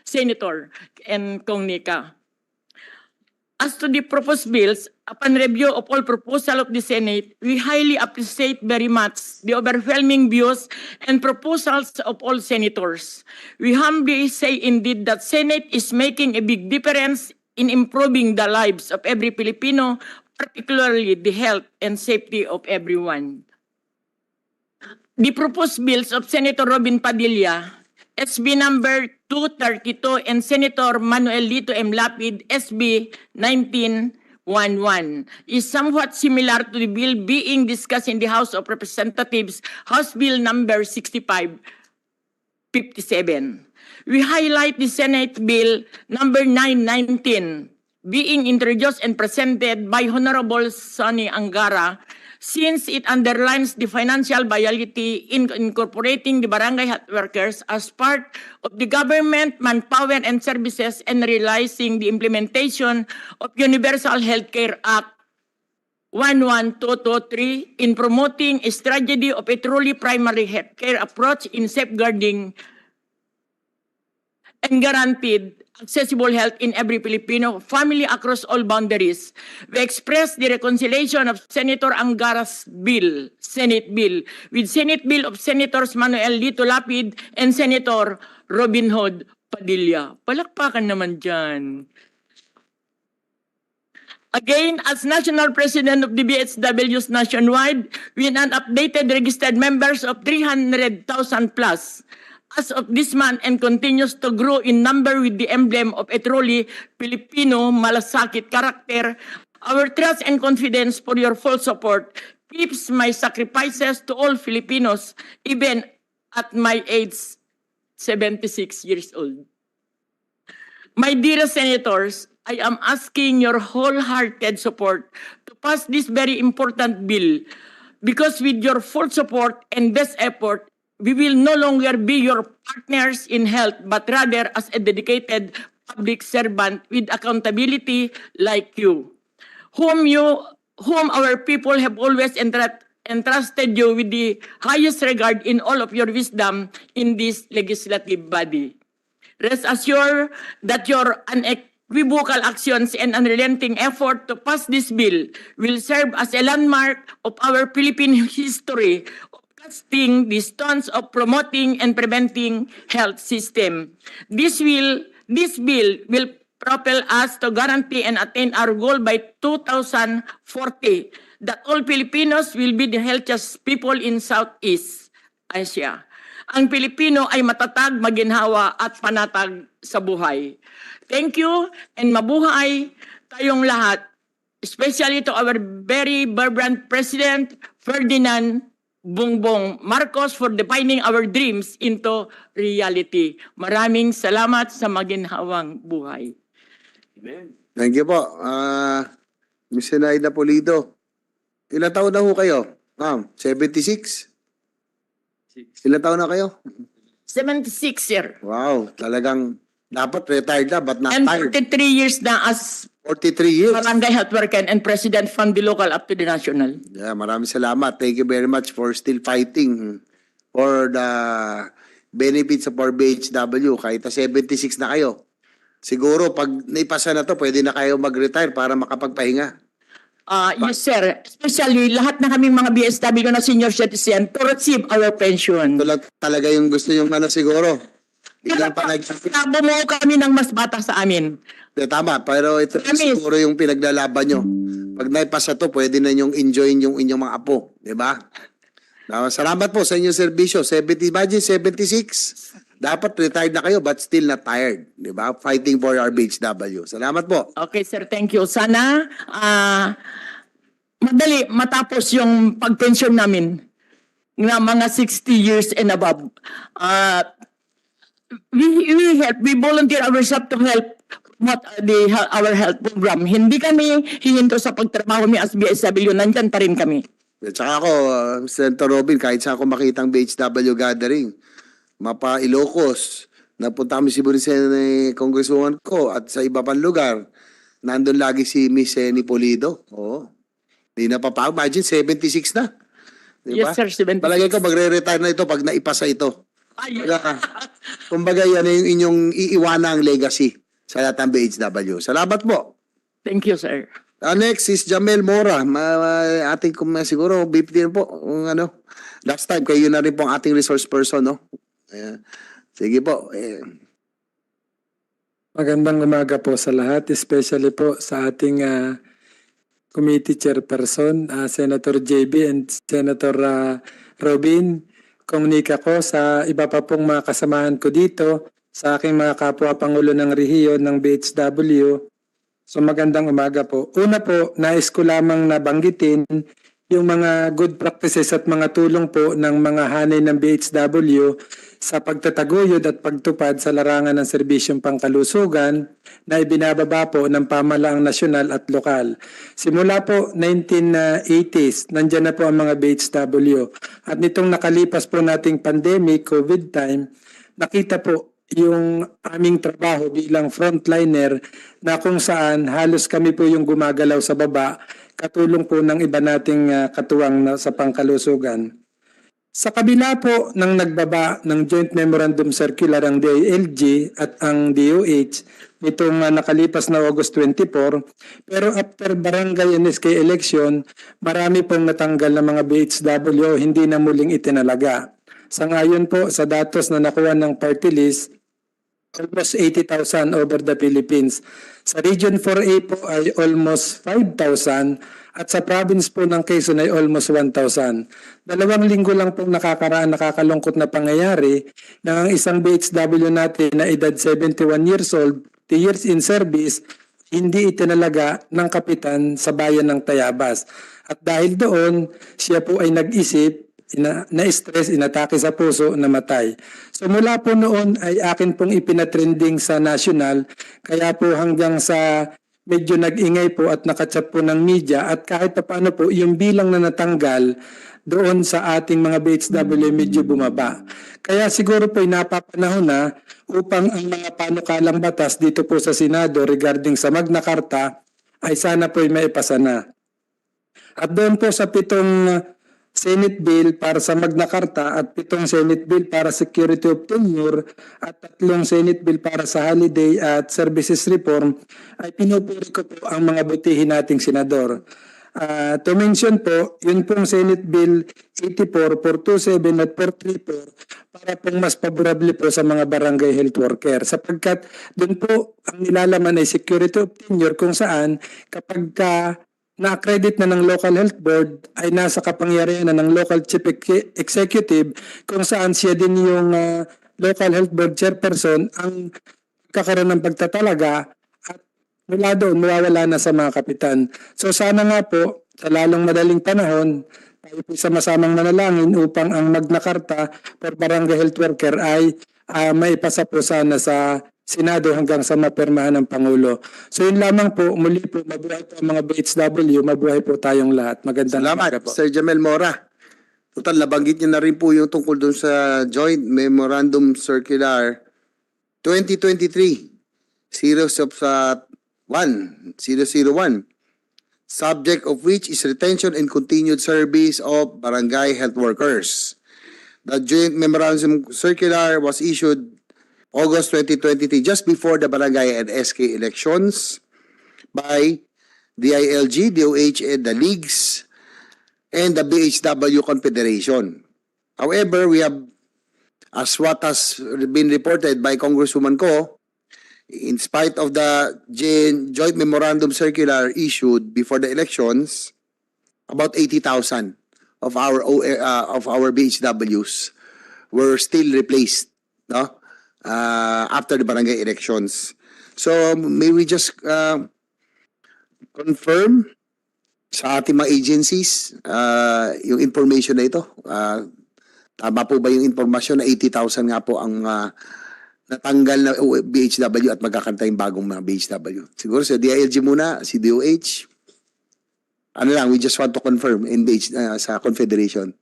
M: Senator and Kong Nika. As to the proposed bills, upon review of all proposal of the Senate, we highly appreciate very much the overwhelming views and proposals of all senators. We humbly say indeed that Senate is making a big difference in improving the lives of every Filipino, particularly the health and safety of everyone. The proposed bills of Senator Robin Padilla, SB number 232, and Senator Manuel Lito M. Lapid, SB 1911, is somewhat similar to the bill being discussed in the House of Representatives, House Bill number 6557. We highlight the Senate Bill number 919 being introduced and presented by Honorable Sonny Angara, since it underlines the financial viability in incorporating the barangay health workers as part of the government manpower and services and realizing the implementation of Universal Healthcare Act 11223 in promoting a strategy of a truly primary healthcare approach in safeguarding and guaranteed accessible health in every Filipino family across all boundaries. We express the reconciliation of Senator Angara's bill, Senate bill, with Senate bill of Senators Manuel Lito Lapid and Senator Robin Hood Padilla. Palakpakan naman dyan. Again, as National President of the BHWs nationwide, with an updated registered members of 300,000 plus, as of this month and continues to grow in number with the emblem of a truly Filipino malasakit character, our trust and confidence for your full support keeps my sacrifices to all Filipinos, even at my age, 76 years old. My dear senators, I am asking your wholehearted support to pass this very important bill, because with your full support and best effort, we will no longer be your partners in health, but rather as a dedicated public servant with accountability like you, whom our people have always entrusted you with the highest regard in all of your wisdom in this legislative body. Rest assured that your unequivocal actions and unrelenting effort to pass this bill will serve as a landmark of our Philippine history, casting the stones of promoting and preventing health system. This bill will propel us to guarantee and attain our goal by 2040 that all Filipinos will be the healthiest people in Southeast Asia. Ang Pilipino ay matatag, maginhawa at panatag sa buhay. Thank you and mabuhay tayong lahat, especially to our very vibrant President Ferdinand Bongbong Marcos for defining our dreams into reality. Maraming salamat sa maginhawang buhay.
A: Thank you po. Ms. Zenaida Pulido. Ilang taon na ho kayo? 76? Ilang taon na kayo?
M: 76, sir.
A: Wow, talagang dapat retired na, but not
M: And
A: tired.
M: 43 years na as
A: 43 years.
M: barangay health worker and president from the local up to the national.
A: Yeah, maraming salamat. Thank you very much for still fighting for the benefits of our BHW. Kahit na 76 na kayo. Siguro, pag naipasa na to, pwede na kayo mag-retire para makapagpahinga.
M: Yes, sir. Especially lahat na kaming mga BSW na senior citizen to receive our pension.
A: Ito lang talaga yung gusto yung siguro. Biglang
M: Bumuo kami ng mas bata sa amin.
A: Tama, pero ito siguro yung pinaglalaban nyo. Pag naipasa to, pwede na yung enjoyin yung inyong mga apo. Diba? Salamat po sa inyong serbisyo. Imagine, 76. Dapat retired na kayo but still not tired. Diba? Fighting for our BHW. Salamat po.
M: Okay, sir. Thank you. Sana madali matapos yung pagpensyon namin na mga 60 years and above. We help. We volunteer ourselves to help our health program. Hindi kami hihinto sa pagtrabaho mi as BSW. Nandyan pa rin kami.
A: At saka ako, Senator Robin, kahit saan ako makita ang BHW gathering, Mapa Ilocos, napunta kami si Burisan ni Congresswoman ko at sa iba pang lugar, nandun lagi si Miss Eni Pulido. Oo. Di na imagine, 76 na. Diba?
M: Yes, sir, 76.
A: Palagay ko, magre-retire na ito pag naipasa ito. Kumbaga, yan yung inyong iiwanang legacy sa lahat ng BHW. Salamat po.
M: Thank you, sir.
A: Next is Jamel Mora. Ating siguro, BP din po. Last time, kayo na rin po ang ating resource person, no? Sige po.
N: Magandang umaga po sa lahat, especially po sa ating committee chairperson, Senator JB and Senator Robin. Komunika ko sa iba pa pong mga kasamahan ko dito, sa aking mga kapwa Pangulo ng Rehiyon ng BHW. So magandang umaga po. Una po, nais ko lamang nabanggitin yung mga good practices at mga tulong po ng mga hanay ng BHW sa pagtataguyod at pagtupad sa larangan ng serbisyong pangkalusugan na ibinababa po ng pamahalaang nasyonal at lokal. Simula po 1980s, nandyan na po ang mga BHW. At nitong nakalipas po nating pandemic, COVID time, nakita po yung aming trabaho bilang frontliner na kung saan halos kami po yung gumagalaw sa baba, katulong po ng iba nating katuwang sa pangkalusugan. Sa kabila po ng nagbaba ng Joint Memorandum Circular ang DILG at ang DOH nitong nakalipas na August 24, pero after barangay NSK election, marami pong natanggal na mga BHW hindi na muling itinalaga. Sa ngayon po, sa datos na nakuha ng party list, almost 80,000 over the Philippines. Sa Region 4A po ay almost 5,000 at sa province po ng Quezon ay almost 1,000. 2 linggo lang po nakakalungkot na pangyayari na ang isang BHW natin na edad 71 years old, 2 years in service, hindi itinalaga ng kapitan sa bayan ng Tayabas. At dahil doon, siya po ay nag-isip, na-stress, inatake sa puso, namatay. So mula po noon ay akin pong ipinatrending sa national, kaya po hanggang sa medyo nag-ingay po at nakachat po ng media at kahit pa paano po yung bilang na natanggal doon sa ating mga BHW medyo bumaba. Kaya siguro po ay napapanahon na upang ang mga panukalang batas dito po sa Senado regarding sa Magna Carta ay sana po ay maipasa na. At doon po sa 7 Senate Bill para sa Magna Carta at 7 Senate Bill para Security of Tenure at 3 Senate Bill para sa Holiday at Services Reform ay pinupuri ko po ang mga butihin nating senador. To mention po, yun pong Senate Bill 84, 427 at 434 para pong mas favorable po sa mga barangay health worker. Sapagkat doon po ang nilalaman ay security of tenure kung saan kapag na-accredit na ng local health board ay nasa kapangyarihan na ng local chief executive kung saan siya din yung local health board chairperson ang kakaroon ng pagtatalaga at mula doon mawawala na sa mga kapitan. So sana nga po sa lalong madaling panahon tayo po sama-samang manalangin upang ang Magna Carta for Barangay Health Worker ay maipasa po sana sa Senado hanggang sa mapirmahan ng Pangulo. So yun lamang po, muli po, mabuhay po ang mga BHW, mabuhay po tayong lahat. Magandang umaga
A: Salamat,
N: po.
A: Sir Jamel Mora. Total, nabanggit niyo na rin po yung tungkol dun sa Joint Memorandum Circular 2023, Series of 001, subject of which is retention and continued service of barangay health workers. The Joint Memorandum Circular was issued August 2023, just before the barangay and SK elections by the ILG, DOH, and the leagues, and the BHW Confederation. However, we have, as what has been reported by Congresswoman Ko, in spite of the Joint Memorandum Circular issued before the elections, about 80,000 of our BHWs were still replaced, no? After the barangay elections. So may we just confirm sa ating mga agencies yung information na ito? Tama po ba yung informasyon na 80,000 nga po ang natanggal na BHW at magkakanta yung bagong mga BHW? Siguro sa DILG muna, si DOH. Ano lang, we just want to confirm in sa Confederation.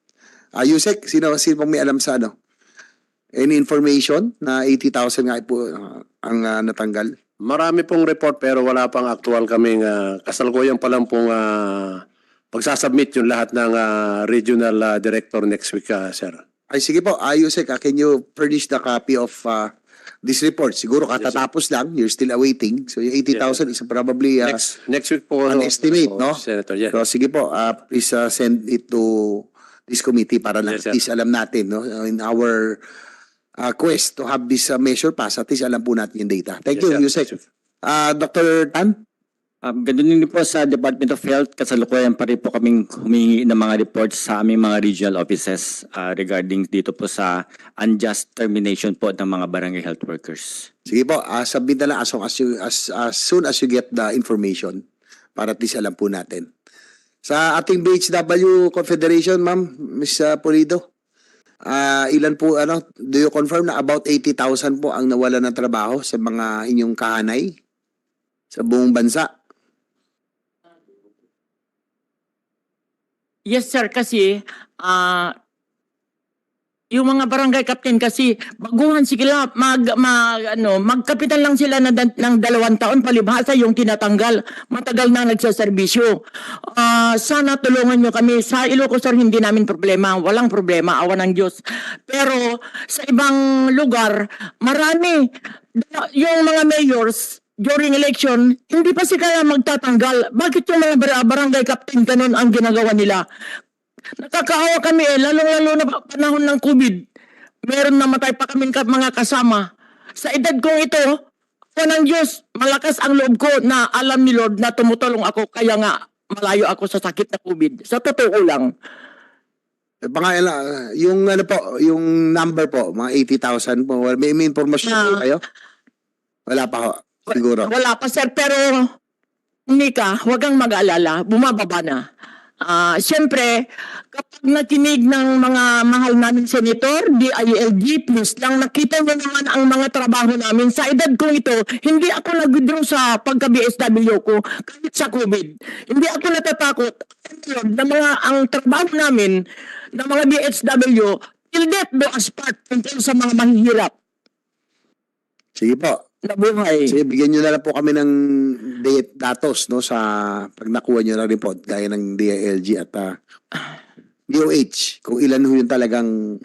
A: Yusek, sino pong may alam sa ano? Any information na 80,000 nga po ang natanggal?
L: Marami pong report pero wala pang actual kaming kasalukuyan pa lang pong pagsasubmit yung lahat ng regional director next week, sir.
A: Ay sige po, Yusek, can you furnish the copy of this report? Siguro katatapos lang, you're still awaiting. So yung 80,000 is probably
L: Next week po
A: an estimate, no?
L: Senator, yeah.
A: So sige po, please send it to this committee para lang
L: Yes, sir.
A: at least alam natin, no? In our quest to have this measure pass, at least alam po natin yung data. Thank you,
L: Yes, sir.
A: Yusek. Dr. Tan?
J: Ganun din po sa Department of Health, kasalukuyan pa rin po kaming humingi ng mga reports sa aming mga regional offices regarding dito po sa unjust termination po ng mga barangay health workers.
A: Sige po, submit na lang as soon as you get the information para at least alam po natin. Sa ating BHW Confederation, ma'am, Ms. Pulido, ilan po, do you confirm na about 80,000 po ang nawala ng trabaho sa mga inyong kahanay sa buong bansa?
M: Yes, sir, kasi yung mga barangay captain kasi baguhan sila magkapitan lang sila ng 2 taon palibhasa yung tinatanggal, matagal na nagsaserbisyo. Sana tulungan nyo kami sa Ilocos, sir, hindi namin problema, walang problema, awa ng Diyos. Pero sa ibang lugar marami yung mga mayors during election, hindi pa sila magtatanggal. Bakit yung mga barangay captain ganun ang ginagawa nila? Nakakaawa kami lalong-lalo na panahon ng COVID. Meron namatay pa kami mga kasama. Sa edad kong ito, awa ng Diyos, malakas ang loob ko na alam ni Lord na tumutulong ako, kaya nga malayo ako sa sakit na COVID. Sa totoo lang.
A: Yung yung number po, mga 80,000 po, may informasyon po kayo? Wala pa ho. Siguro.
M: Wala pa, sir, pero Nika, huwag kang mag-alala, bumababa na. Siyempre, kapag nakinig ng mga mahal namin senator, DILG, please lang nakita nyo naman ang mga trabaho namin. Sa edad ko ito, hindi ako nag-withdraw sa pagka-BSW ko kahit sa COVID. Hindi ako natatakot na ang trabaho namin ng mga BSW, till death do us part tungkol sa mga mahihirap.
A: Sige po.
M: Nabuhay.
A: Sige, bigyan nyo na lang po kami ng datos, no, sa pag nakuha nyo na report gaya ng DILG at DOH, kung ilan ho yung talagang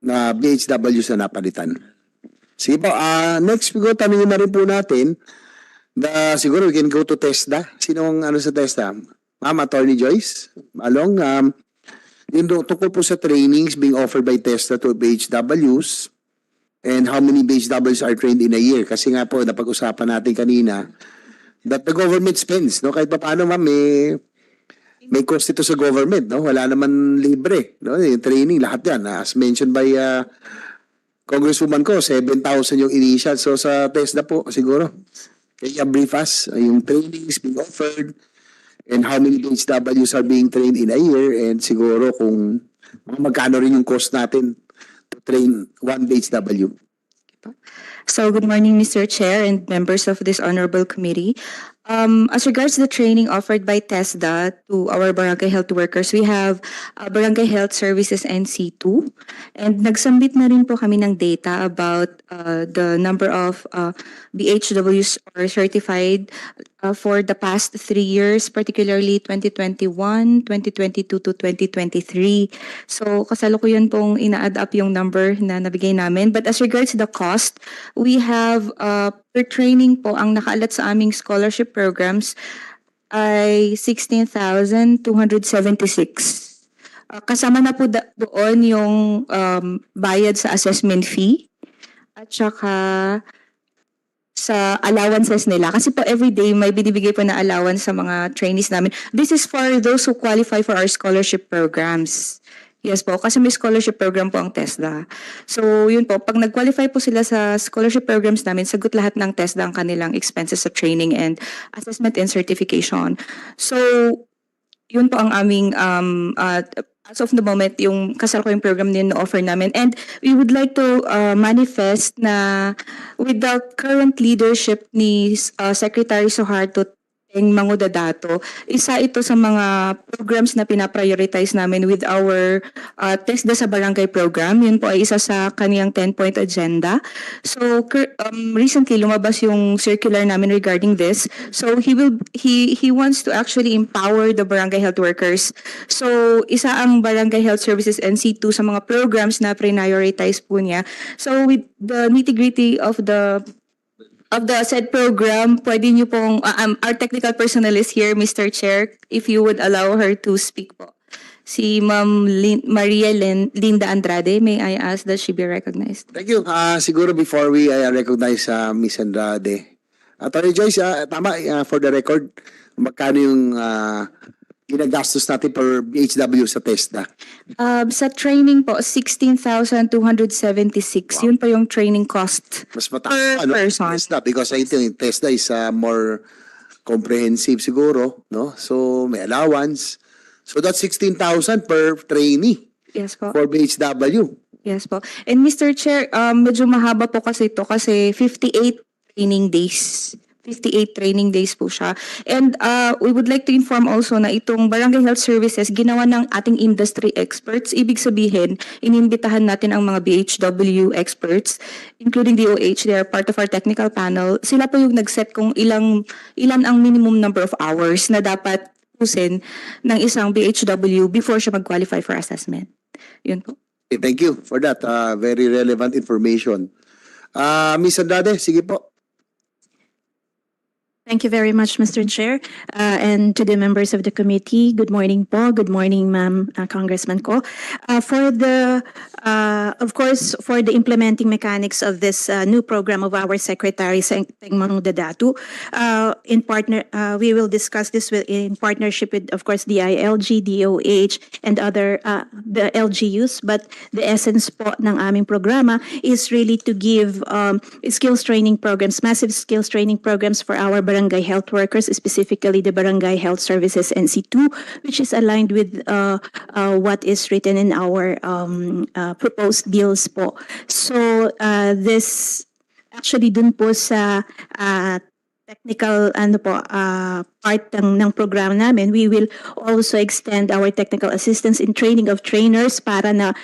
A: na BHW sa napalitan. Sige po, next siguro tanongin na rin po natin, siguro we can go to TESDA. Sino ang sa TESDA? Ma'am Attorney Joyce Malong, yung tungkol po sa trainings being offered by TESDA to BHWs and how many BHWs are trained in a year. Kasi nga po, napag-usapan natin kanina that the government spends, no? Kahit pa paano, ma'am, may cost ito sa government, no? Wala naman libre, no? Yung training, lahat yan. As mentioned by Congresswoman ko, 7,000 yung initial. So sa TESDA po, siguro, kaya brief us, yung trainings being offered and how many BHWs are being trained in a year and siguro kung magkano rin yung cost natin to train one BHW.
O: So, good morning, Mr. Chair and members of this honorable committee. As regards the training offered by TESDA to our barangay health workers, we have Barangay Health Services NC2, and nagsambit na rin po kami ng data about the number of BHWs or certified for the past 3 years, particularly 2021, 2022 to 2023. So, kasalukuyan pong ina-add up yung number na nabigay namin. But as regards the cost, we have per training po, ang nakaalat sa aming scholarship programs ay 16,276. Kasama na po doon yung bayad sa assessment fee at saka sa allowances nila. Kasi po everyday may binibigay po na allowance sa mga trainees namin. This is for those who qualify for our scholarship programs. Yes po, kasi may scholarship program po ang TESDA. So yun po, pag nag-qualify po sila sa scholarship programs namin, sagot lahat ng TESDA ang kanilang expenses sa training and assessment and certification. So yun po ang aming as of the moment, yung kasalukuyang program din na offer namin. And we would like to manifest na with the current leadership ni Secretary Suharto Mangudadato, isa ito sa mga programs na pinaprioritize namin with our TESDA sa Barangay program. Yun po ay isa sa kaniyang 10-point agenda. So recently lumabas yung circular namin regarding this. So he wants to actually empower the barangay health workers. So isa ang Barangay Health Services NC2 sa mga programs na prioritize po niya. So with the nitty-gritty of the said program, pwede niyo pong, our technical personnel is here, Mr. Chair, if you would allow her to speak po. Si Ma'am Maria Linda Andrade, may I ask that she be recognized?
A: Thank you. Siguro before we recognize Ms. Andrade, Attorney Joyce, tama, for the record, magkano yung ginagastos natin per BHW sa TESDA?
O: Sa training po, 16,276. Wow. Yun pa yung training cost
A: Mas mataas
O: per person.
A: TESDA because I think TESDA is more comprehensive siguro, no? So may allowance. So that's 16,000 per trainee.
O: Yes po.
A: For BHW.
O: Yes po. And Mr. Chair, medyo mahaba po kasi ito kasi 58 training days. 58 training days po siya. And we would like to inform also na itong Barangay Health Services ginawa ng ating industry experts. Ibig sabihin, inimbitahan natin ang mga BHW experts, including DOH. They are part of our technical panel. Sila po yung nag-set kung ilan ang minimum number of hours na dapat usin ng isang BHW before siya mag-qualify for assessment. Yun po.
A: Okay, thank you for that. Very relevant information. Ms. Andrade, sige po.
P: Thank you very much, Mr. Chair, and to the members of the committee. Good morning po. Good morning, Ma'am Congressman ko. Of course, for the implementing mechanics of this new program of our Secretary, Teng Mangudadato, we will discuss this in partnership with, of course, the ILG, DOH, and other the LGUs. But the essence po ng aming programa is really to give skills training programs, massive skills training programs for our barangay health workers, specifically the Barangay Health Services NC2, which is aligned with what is written in our proposed bills po. So this actually dun po sa technical part ng program namin, we will also extend our technical assistance in training of trainers para na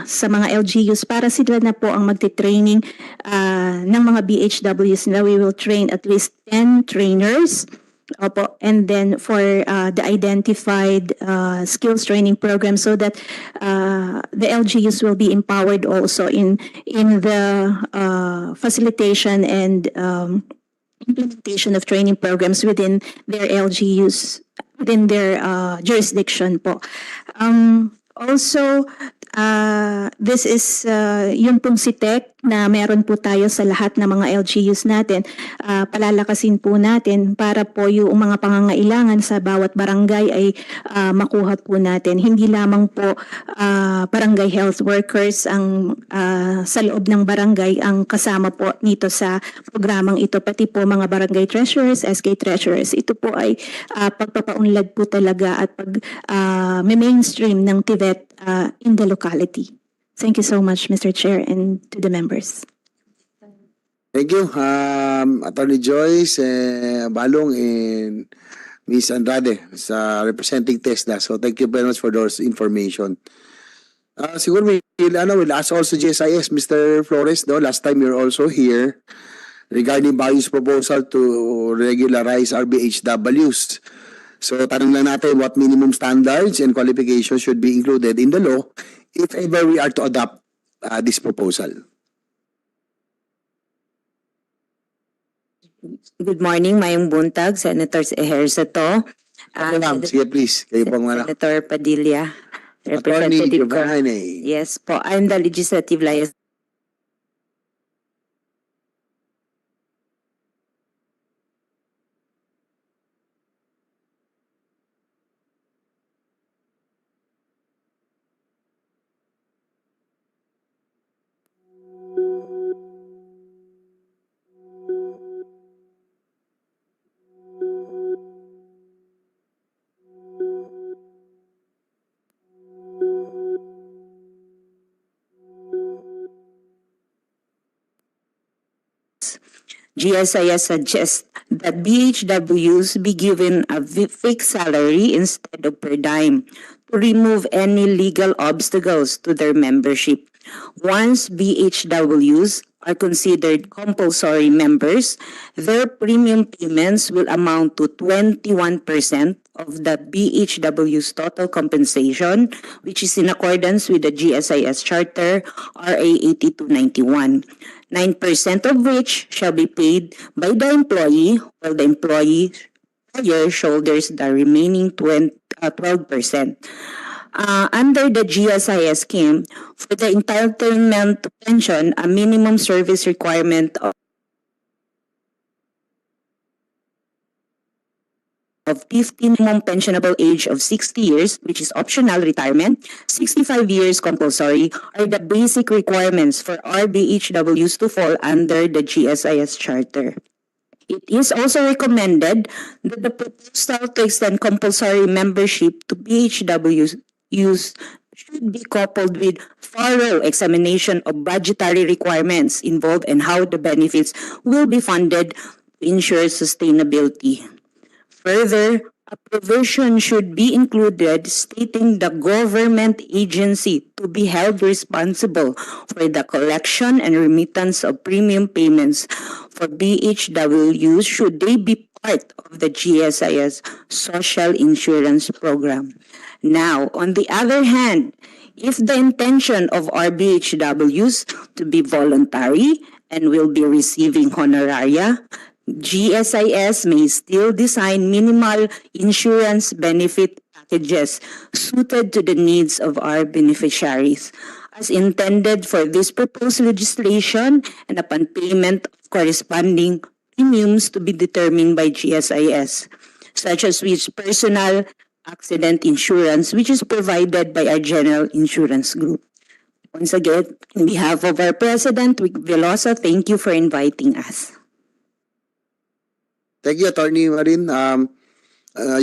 P: sa mga LGUs, para sila na po ang magte-training ng mga BHWs na we will train at least 10 trainers. Opo, and then for the identified skills training program so that the LGUs will be empowered also in the facilitation and implementation of training programs within their LGUs, within their jurisdiction po. Also, this is yung pong SITEC na meron po tayo sa lahat ng mga LGUs natin. Palalakasin po natin para po yung mga pangangailangan sa bawat barangay ay makuha po natin. Hindi lamang po barangay health workers ang sa loob ng barangay ang kasama po nito sa programang ito, pati po mga barangay treasurers, SK treasurers. Ito po ay pagpapaunlad po talaga at mainstream ng TVET in the locality. Thank you so much, Mr. Chair, and to the members.
A: Thank you, Attorney Joyce, Balong, and Ms. Andrade sa representing TESDA. So thank you very much for those information. Siguro we'll ask also GSIS, Mr. Flores, no? Last time you're also here regarding Bayou's proposal to regularize RBHWs. So tanong lang natin what minimum standards and qualifications should be included in the law if ever we are to adopt this proposal.
Q: Good morning, Mayong Buntag, Senators Ejercito.
A: Sige, please. Kayo pong
Q: Senator Padilla,
A: Attorney
Q: Representative
A: Giovanni.
Q: Yes po, I'm the Legislative Liaison. GSIS suggests that BHWs be given a fixed salary instead of per dime to remove any legal obstacles to their membership. Once BHWs are considered compulsory members, their premium payments will amount to 21% of the BHW's total compensation, which is in accordance with the GSIS Charter RA 8291. 9% of which shall be paid by the employee, while the employer shoulders the remaining 12%. Under the GSIS scheme, for the entitlement to pension, a minimum service requirement of 15 minimum pensionable age of 60 years, which is optional retirement, 65 years compulsory, are the basic requirements for RBHWs to fall under the GSIS Charter. It is also recommended that the proposal to extend compulsory membership to BHWs should be coupled with thorough examination of budgetary requirements involved and how the benefits will be funded to ensure sustainability. Further, a provision should be included stating the government agency to be held responsible for the collection and remittance of premium payments for BHWs should they be part of the GSIS social insurance program. Now, on the other hand, if the intention of RBHWs to be voluntary and will be receiving honoraria, GSIS may still design minimal insurance benefit packages suited to the needs of our beneficiaries, as intended for this proposed legislation and upon payment of corresponding premiums to be determined by GSIS, such as which personal accident insurance, which is provided by our General Insurance Group. Once again, on behalf of our President, Vic Velosa, thank you for inviting us.
A: Thank you, Attorney Marin.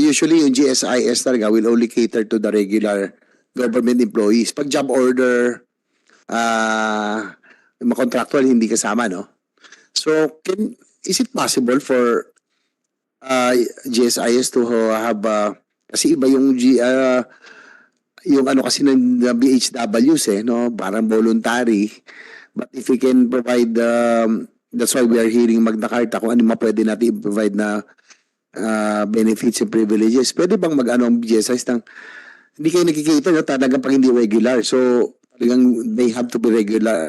A: Usually, yung GSIS talaga will only cater to the regular government employees. Pag job order, yung mga contractual hindi kasama, no? So, is it possible for GSIS to have, kasi iba yung yung ano kasi ng BHWs, no? Parang voluntary. But if we can provide that's why we are hearing Magna Carta kung ano pwede natin i-provide na benefits and privileges. Pwede bang mag-ano ang GSIS ng hindi kayo nakikita, no? Talagang pag hindi regular. So, talagang they have to be regular.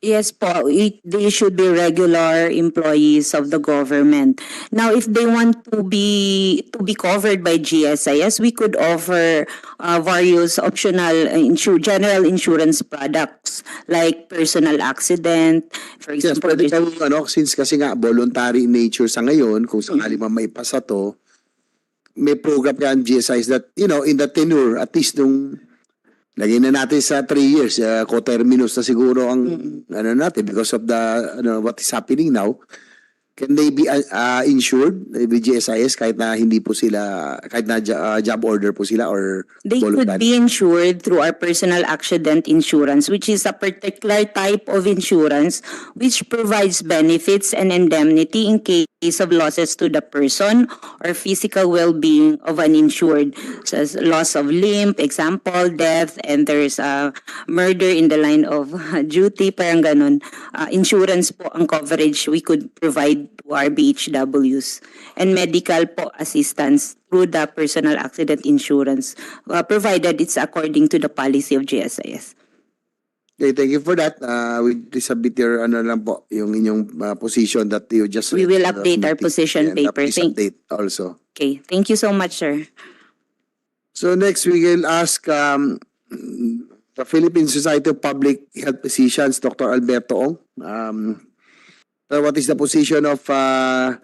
Q: Yes po, they should be regular employees of the government. Now, if they want to be covered by GSIS, we could offer various optional general insurance products like personal accident, for
A: Yes,
Q: example.
A: pwede kang, since kasi nga voluntary in nature sa ngayon, kung sakali man may pasa to, may program ka ang GSIS that, in the tenure, at least nung lagyan na natin sa 3 years, coterminus na siguro ang natin because of the what is happening now. Can they be insured with GSIS kahit na hindi po sila, kahit na job order po sila or
Q: They could be insured through our personal accident insurance, which is a particular type of insurance which provides benefits and indemnity in case of losses to the person or physical well-being of an insured, such as loss of limb, example, death, and there's a murder in the line of duty, parang ganun. Insurance po ang coverage we could provide to our BHWs, and medical po assistance through the personal accident insurance, provided it's according to the policy of GSIS.
A: Okay, thank you for that. We submit your lang po, yung inyong position that you just
Q: We will update our position paper.
A: Please update also.
Q: Okay, thank you so much, sir.
A: So next we will ask the Philippine Society of Public Health Physicians, Dr. Alberto Ong. What is the position of the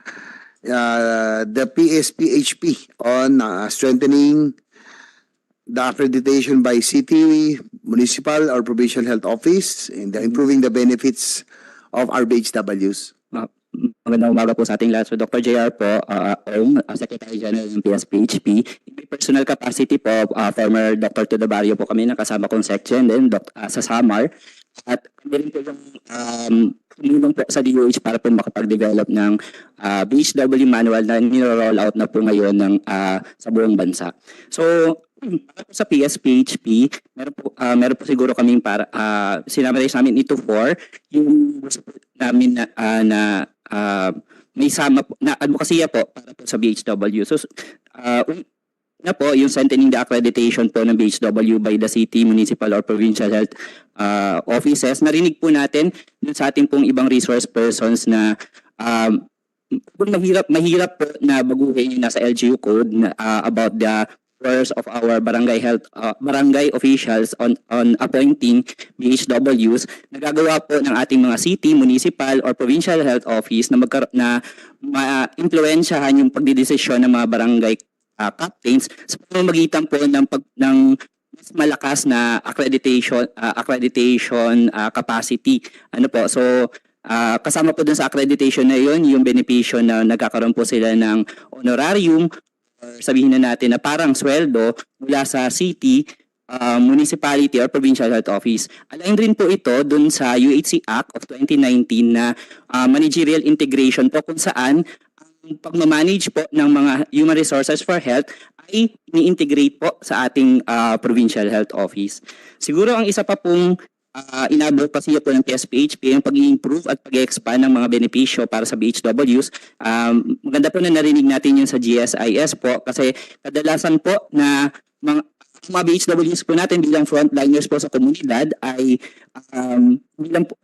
A: PSPHP on strengthening the accreditation by city, municipal, or provincial health office and improving the benefits of our BHWs?
R: Magandang umaga po sa ating lahat. So Dr. JR po, Ong, Secretary General ng PSPHP. In my personal capacity po, former Dr. Todo Barrio po kami, nakasama kong section, then sa SAMAR. At kami rin po yung tumulong po sa DOH para po makapag-develop ng BHW manual na niro-roll out na po ngayon sa buong bansa. So, para po sa PSPHP, meron po siguro kaming sinamarize namin ito for yung gusto po namin na may sama po, na advokasya po para po sa BHW. So, na po, yung strengthening the accreditation po ng BHW by the city, municipal, or provincial health offices. Narinig po natin dun sa ating pong ibang resource persons na mahirap po na baguhin yung nasa LGU code about the powers of our barangay officials on appointing BHWs. Nagagawa po ng ating mga city, municipal, or provincial health office na ma-impluensyahan yung pagdidesisyon ng mga barangay captains sa pamamagitan po ng mas malakas na accreditation capacity. So kasama po dun sa accreditation na yun yung benepisyo na nagkakaroon po sila ng honorarium, or sabihin na natin na parang sweldo mula sa city, municipality, or provincial health office. Align rin po ito dun sa UHC Act of 2019 na managerial integration po kung saan ang pagmamanage po ng mga human resources for health ay ni-integrate po sa ating provincial health office. Siguro ang isa pa pong inabot pa siya po ng PSPHP ang pag-i-improve at pag-expand ng mga benepisyo para sa BHWs. Maganda po na narinig natin yun sa GSIS po kasi kadalasan po na mga BHWs po natin bilang frontliners po sa komunidad ay bilang po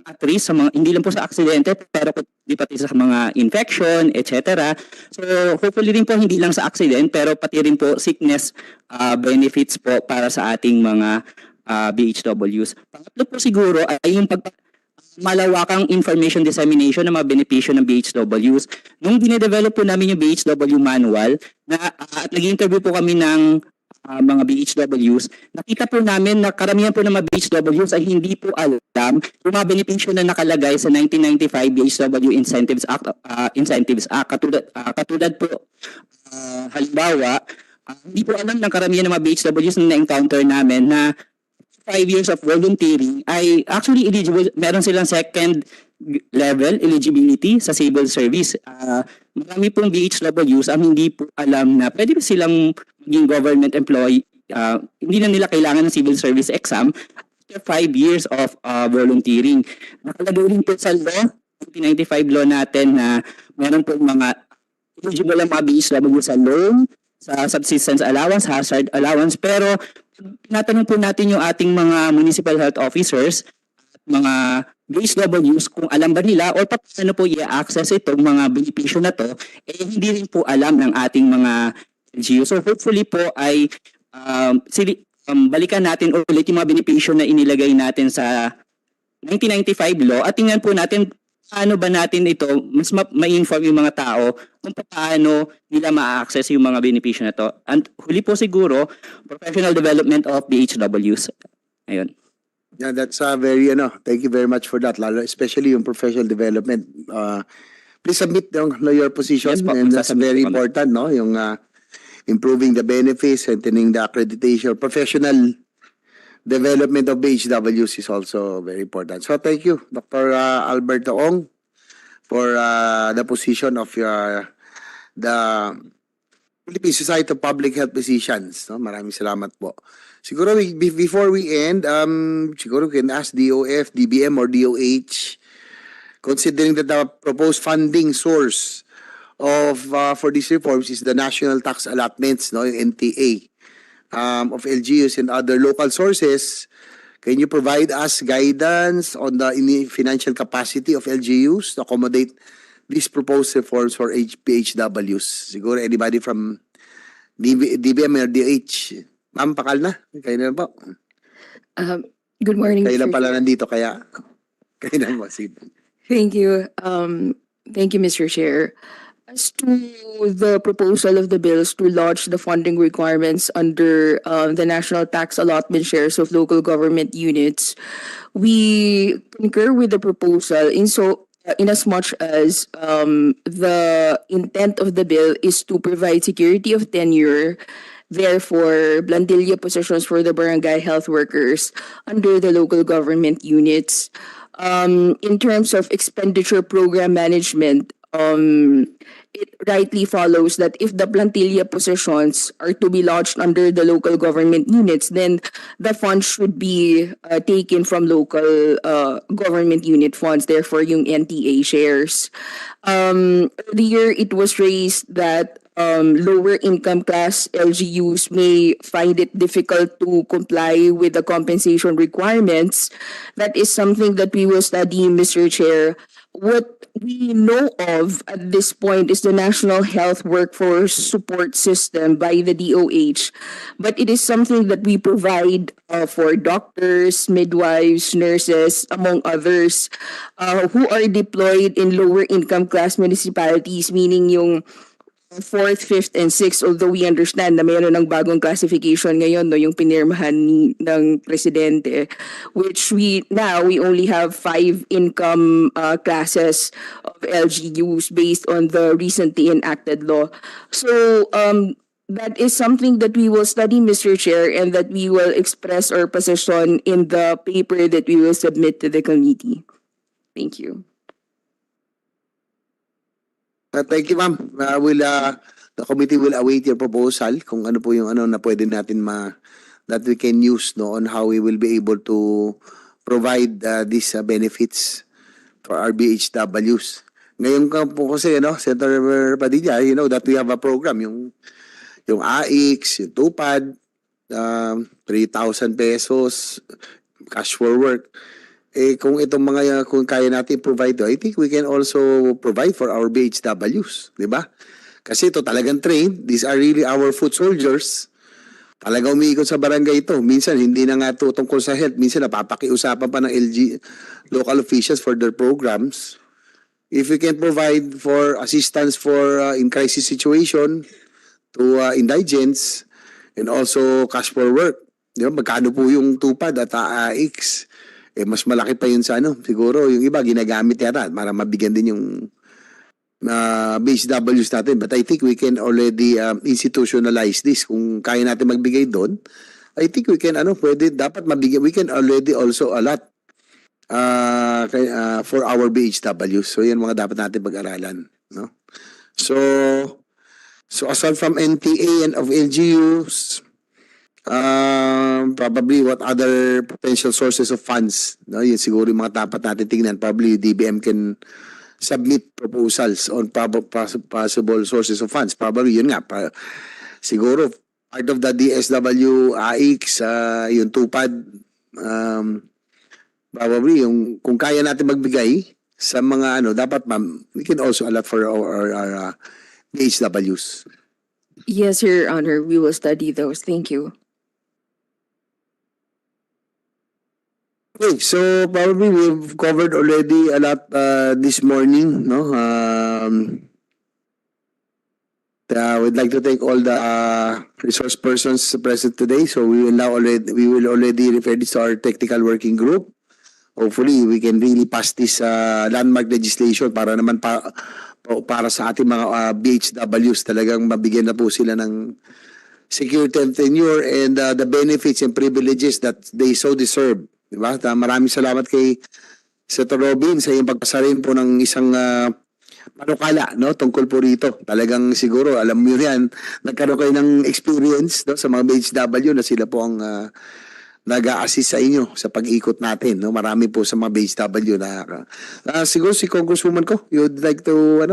R: at risk sa mga, hindi lang po sa aksidente pero di pati sa mga infection, etc. So hopefully rin po hindi lang sa accident pero pati rin po sickness benefits po para sa ating mga BHWs. Pangatlo po siguro ay yung malawakang information dissemination ng mga benepisyo ng BHWs. Nung dinedevelop po namin yung BHW manual at nag-interview po kami ng mga BHWs, nakita po namin na karamihan po ng mga BHWs ay hindi po alam yung mga benepisyo na nakalagay sa 1995 BHW Incentives Act. Katulad po, halimbawa, hindi po alam ng karamihan ng mga BHWs na na-encounter namin na 5 years of volunteering ay actually eligible, meron silang second level eligibility sa civil service. Marami pong BHWs ang hindi po alam na pwede ba silang maging government employee, hindi na nila kailangan ng civil service exam after 5 years of volunteering. Nakalagay rin po sa law, 1995 law natin na meron po mga eligible ang mga BHW sa loan, sa subsistence allowance, hazard allowance, pero tinatanong po natin yung ating mga municipal health officers mga BHWs kung alam ba nila o paano po i-access itong mga benepisyo na to, hindi rin po alam ng ating mga LGU. So hopefully po ay balikan natin ulit yung mga benepisyo na inilagay natin sa 1995 law at tingnan po natin paano ba natin ito mas ma-inform yung mga tao kung paano nila ma-access yung mga benepisyo na to. And huli po siguro, professional development of BHWs. Ayun.
A: Yeah, that's very thank you very much for that, lalo especially yung professional development. Please submit your position,
R: Yes, po.
A: and that's
R: Sasubmit
A: very
R: ko na.
A: important, no? Yung improving the benefits, strengthening the accreditation, professional development of BHWs is also very important. So thank you, Dr. Alberto Ong, for the position of the Philippine Society of Public Health Physicians. No? Maraming salamat po. Siguro before we end, siguro we can ask DOF, DBM, or DOH, considering that the proposed funding source of for these reforms is the National Tax Allotments, no, yung NTA, of LGUs and other local sources. Can you provide us guidance on the financial capacity of LGUs to accommodate these proposed reforms for PHWs? Siguro anybody from DBM or DOH? Ma'am, pakal na. Kayo na po.
K: Good morning,
A: Kayo lang
K: Mr.
A: pala
K: Chair.
A: nandito, kaya kayo na mo. Sige.
K: Thank you. Thank you, Mr. Chair. As to the proposal of the bills to launch the funding requirements under the national tax allotment shares of local government units, we concur with the proposal in as much as the intent of the bill is to provide security of tenure, therefore plantilla positions for the barangay health workers under the local government units. In terms of expenditure program management, it rightly follows that if the plantilla positions are to be launched under the local government units, then the funds should be taken from local government unit funds, therefore yung NTA shares. Earlier, it was raised that lower income class LGUs may find it difficult to comply with the compensation requirements. That is something that we will study, Mr. Chair. What we know of at this point is the National Health Workforce Support System by the DOH, but it is something that we provide for doctors, midwives, nurses, among others, who are deployed in lower income class municipalities, meaning yung 4th, 5th, and 6th, although we understand na mayroon ng bagong classification ngayon, no, yung pinirmahan ng presidente, which we only have 5 income classes of LGUs based on the recently enacted law. So that is something that we will study, Mr. Chair, and that we will express our position in the paper that we will submit to the committee. Thank you.
A: Thank you, ma'am. The committee will await your proposal kung ano po yung na pwede natin that we can use on how we will be able to provide these benefits for our BHWs. Ngayon po kasi, Senator Padilla, you know that we have a program, yung AIX, yung TUPAD, 3,000 pesos, cash for work. Kung itong kung kaya natin provide, I think we can also provide for our BHWs, di ba? Kasi ito talagang trained. These are really our foot soldiers. Talagang umiikot sa barangay ito. Minsan hindi na nga ito tungkol sa health. Minsan napapakiusapan pa ng local officials for their programs. If we can provide for assistance for in crisis situation to indigents and also cash for work. Di ba? Magkano po yung TUPAD at AIX? Mas malaki pa yun sa siguro yung iba ginagamit yata para mabigyan din yung BHWs natin. But I think we can already institutionalize this. Kung kaya natin magbigay doon, I think we can, dapat mabigyan, we can already also allot for our BHWs. So yan mga dapat natin pag-aralan. No? So aside from NTA and of LGUs, probably what other potential sources of funds, no? Yun siguro yung mga dapat natin tingnan. Probably DBM can submit proposals on possible sources of funds. Probably yun nga. Siguro part of the DSW, AIX, yung TUPAD, probably yung kung kaya natin magbigay sa mga ano, dapat ma'am, we can also allot for our BHWs.
K: Yes, Your Honor, we will study those. Thank you.
A: Okay, so probably we've covered already a lot this morning, no? We'd like to thank all the resource persons present today. So we will already refer this to our technical working group. Hopefully, we can really pass this landmark legislation para naman para sa ating mga BHWs, talagang mabigyan na po sila ng security and tenure and the benefits and privileges that they so deserve. Diba? Maraming salamat kay Senator Robin sa iyong pagpasarin po ng isang panukala, no, tungkol po rito. Talagang siguro, alam mo yan, nagkaroon kayo ng experience, no, sa mga BHW na sila po ang nag-a-assist sa inyo sa pag-ikot natin. No? Marami po sa mga BHW na siguro si Congresswoman ko, you'd like to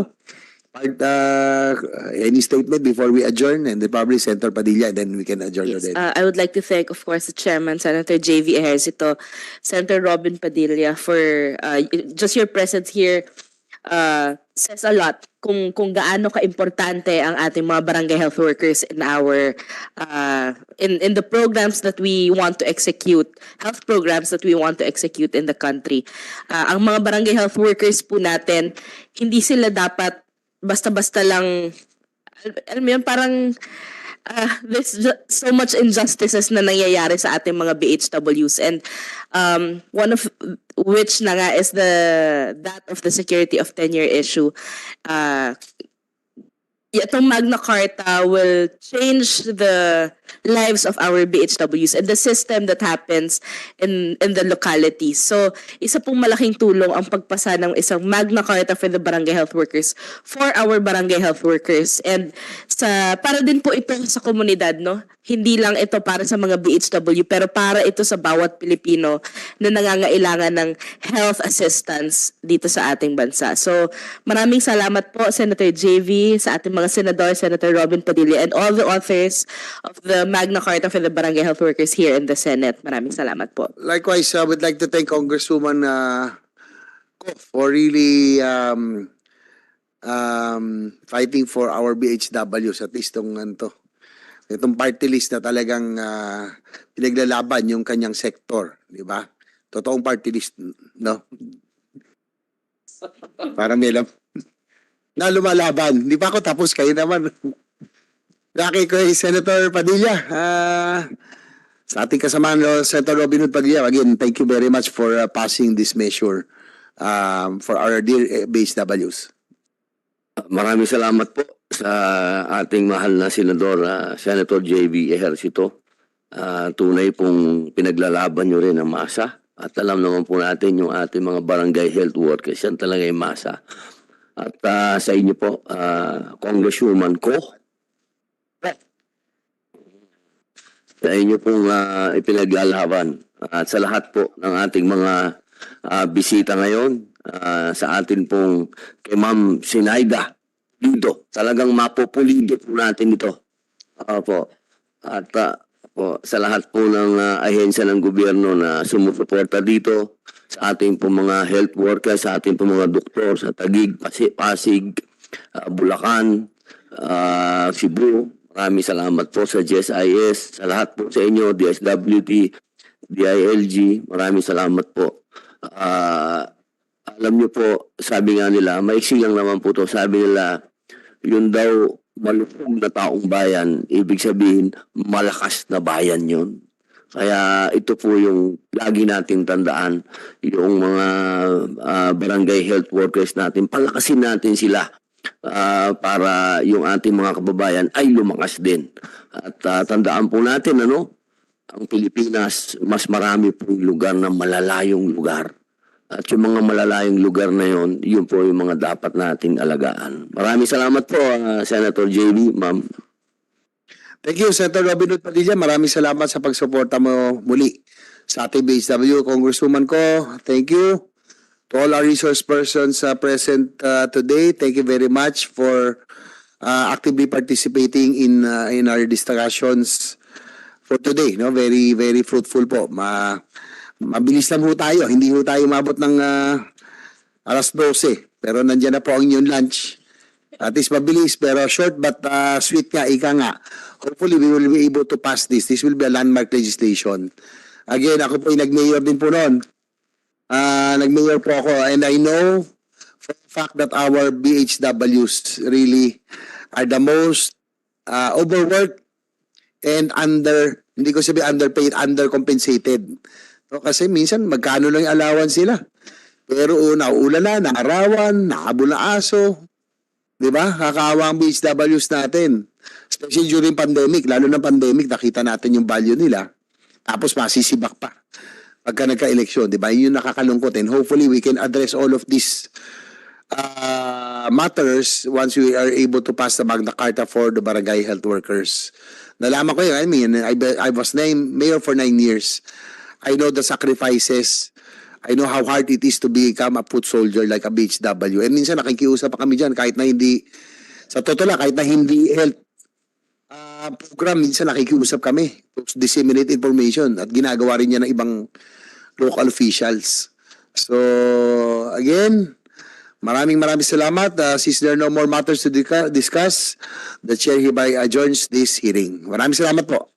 A: any statement before we adjourn, and then probably Senator Padilla, and then we can adjourn.
D: Yes, I would like to thank, of course, the Chairman, Senator J.V. Ejercito, Senator Robin Padilla, for just your presence here. Says a lot kung gaano ka-importante ang ating mga barangay health workers in our in the programs that we want to execute, health programs that we want to execute in the country. Ang mga barangay health workers po natin, hindi sila dapat basta-basta lang, alam mo yun, parang there's so much injustices na nangyayari sa ating mga BHWs, and one of which na nga is that of the security of tenure issue. Itong Magna Carta will change the lives of our BHWs and the system that happens in the locality. So, isa pong malaking tulong ang pagpasa ng isang Magna Carta for the barangay health workers, for our barangay health workers. And para din po ito sa komunidad, no? Hindi lang ito para sa mga BHW, pero para ito sa bawat Pilipino na nangangailangan ng health assistance dito sa ating bansa. So, maraming salamat po, Senator JV, sa ating mga senador, Senator Robin Padilla, and all the authors of the Magna Carta for the barangay health workers here in the Senate. Maraming salamat po.
A: Likewise, I would like to thank Congresswoman Ko for really fighting for our BHWs, at least itong party list na talagang pinaglalaban yung kanyang sektor, di ba? Totoong party list, no? Parang may alam na lumalaban. Di pa ako tapos, kayo naman. Laki ko Senator Padilla. Sa ating kasamaan, Senator Robin Hood Padilla, again, thank you very much for passing this measure for our dear BHWs.
F: Maraming salamat po sa ating mahal na Senador, Senator J.V. Ejercito. Tunay pong pinaglalaban nyo rin ang masa. At alam naman po natin yung ating mga barangay health workers, yan talaga yung masa. At sa inyo po, Congresswoman Ko, sa inyo pong ipinaglalaban. At sa lahat po ng ating mga bisita ngayon, sa atin pong kay Ma'am Sinaida dito. Talagang mapupulido po natin ito. Po. At po, sa lahat po ng ahensya ng gobyerno na sumusuporta dito, sa ating po mga health workers, sa ating po mga doktor sa Taguig, Pasig, Bulacan, Cebu. Maraming salamat po sa GSIS, sa lahat po sa inyo, DSWD, DILG. Maraming salamat po. Alam niyo po, sabi nga nila, maiksi lang naman po to, sabi nila, yun daw malupog na taong bayan, ibig sabihin, malakas na bayan yun. Kaya ito po yung lagi nating tandaan, yung mga barangay health workers natin, palakasin natin sila para yung ating mga kababayan ay lumakas din. At tandaan po natin, ang Pilipinas, mas marami pong lugar na malalayong lugar. At yung mga malalayong lugar na yon, yun po yung mga dapat nating alagaan. Maraming salamat po, Senator JB, ma'am.
A: Thank you, Senator Robin Hood Padilla. Maraming salamat sa pagsuporta mo muli sa ating BHW. Congresswoman Ko, thank you. To all our resource persons present today, thank you very much for actively participating in our discussions for today. No, very, very fruitful po. Mabilis lang ho tayo. Hindi ho tayo umabot ng alas 12. Pero nandiyan na po ang inyong lunch. At least mabilis pero short but sweet nga, ika nga. Hopefully we will be able to pass this. This will be a landmark legislation. Again, ako po ay nag-mayor din po noon. Nag-mayor po ako and I know for the fact that our BHWs really are the most overworked and hindi ko sabi underpaid, undercompensated. So, kasi minsan magkano lang yung allowance sila. Pero nauulan na, naarawan, nakabul na aso. Diba? Kakawa ang BHWs natin. Especially during pandemic, lalo na pandemic, nakita natin yung value nila. Tapos masisibak pa pagka nagka-eleksyon, diba? Yun yung nakakalungkot. And hopefully we can address all of these matters once we are able to pass the Magna Carta for the barangay health workers. Nalaman ko yun, I was named mayor for 9 years. I know the sacrifices. I know how hard it is to become a foot soldier like a BHW. And minsan nakikiusap pa kami dyan kahit na hindi, sa totoo lang, kahit na hindi health program, minsan nakikiusap kami to disseminate information at ginagawa rin niya ng ibang local officials. So, again, maraming salamat. Since there are no more matters to discuss, the chair hereby adjourns this hearing. Maraming salamat po.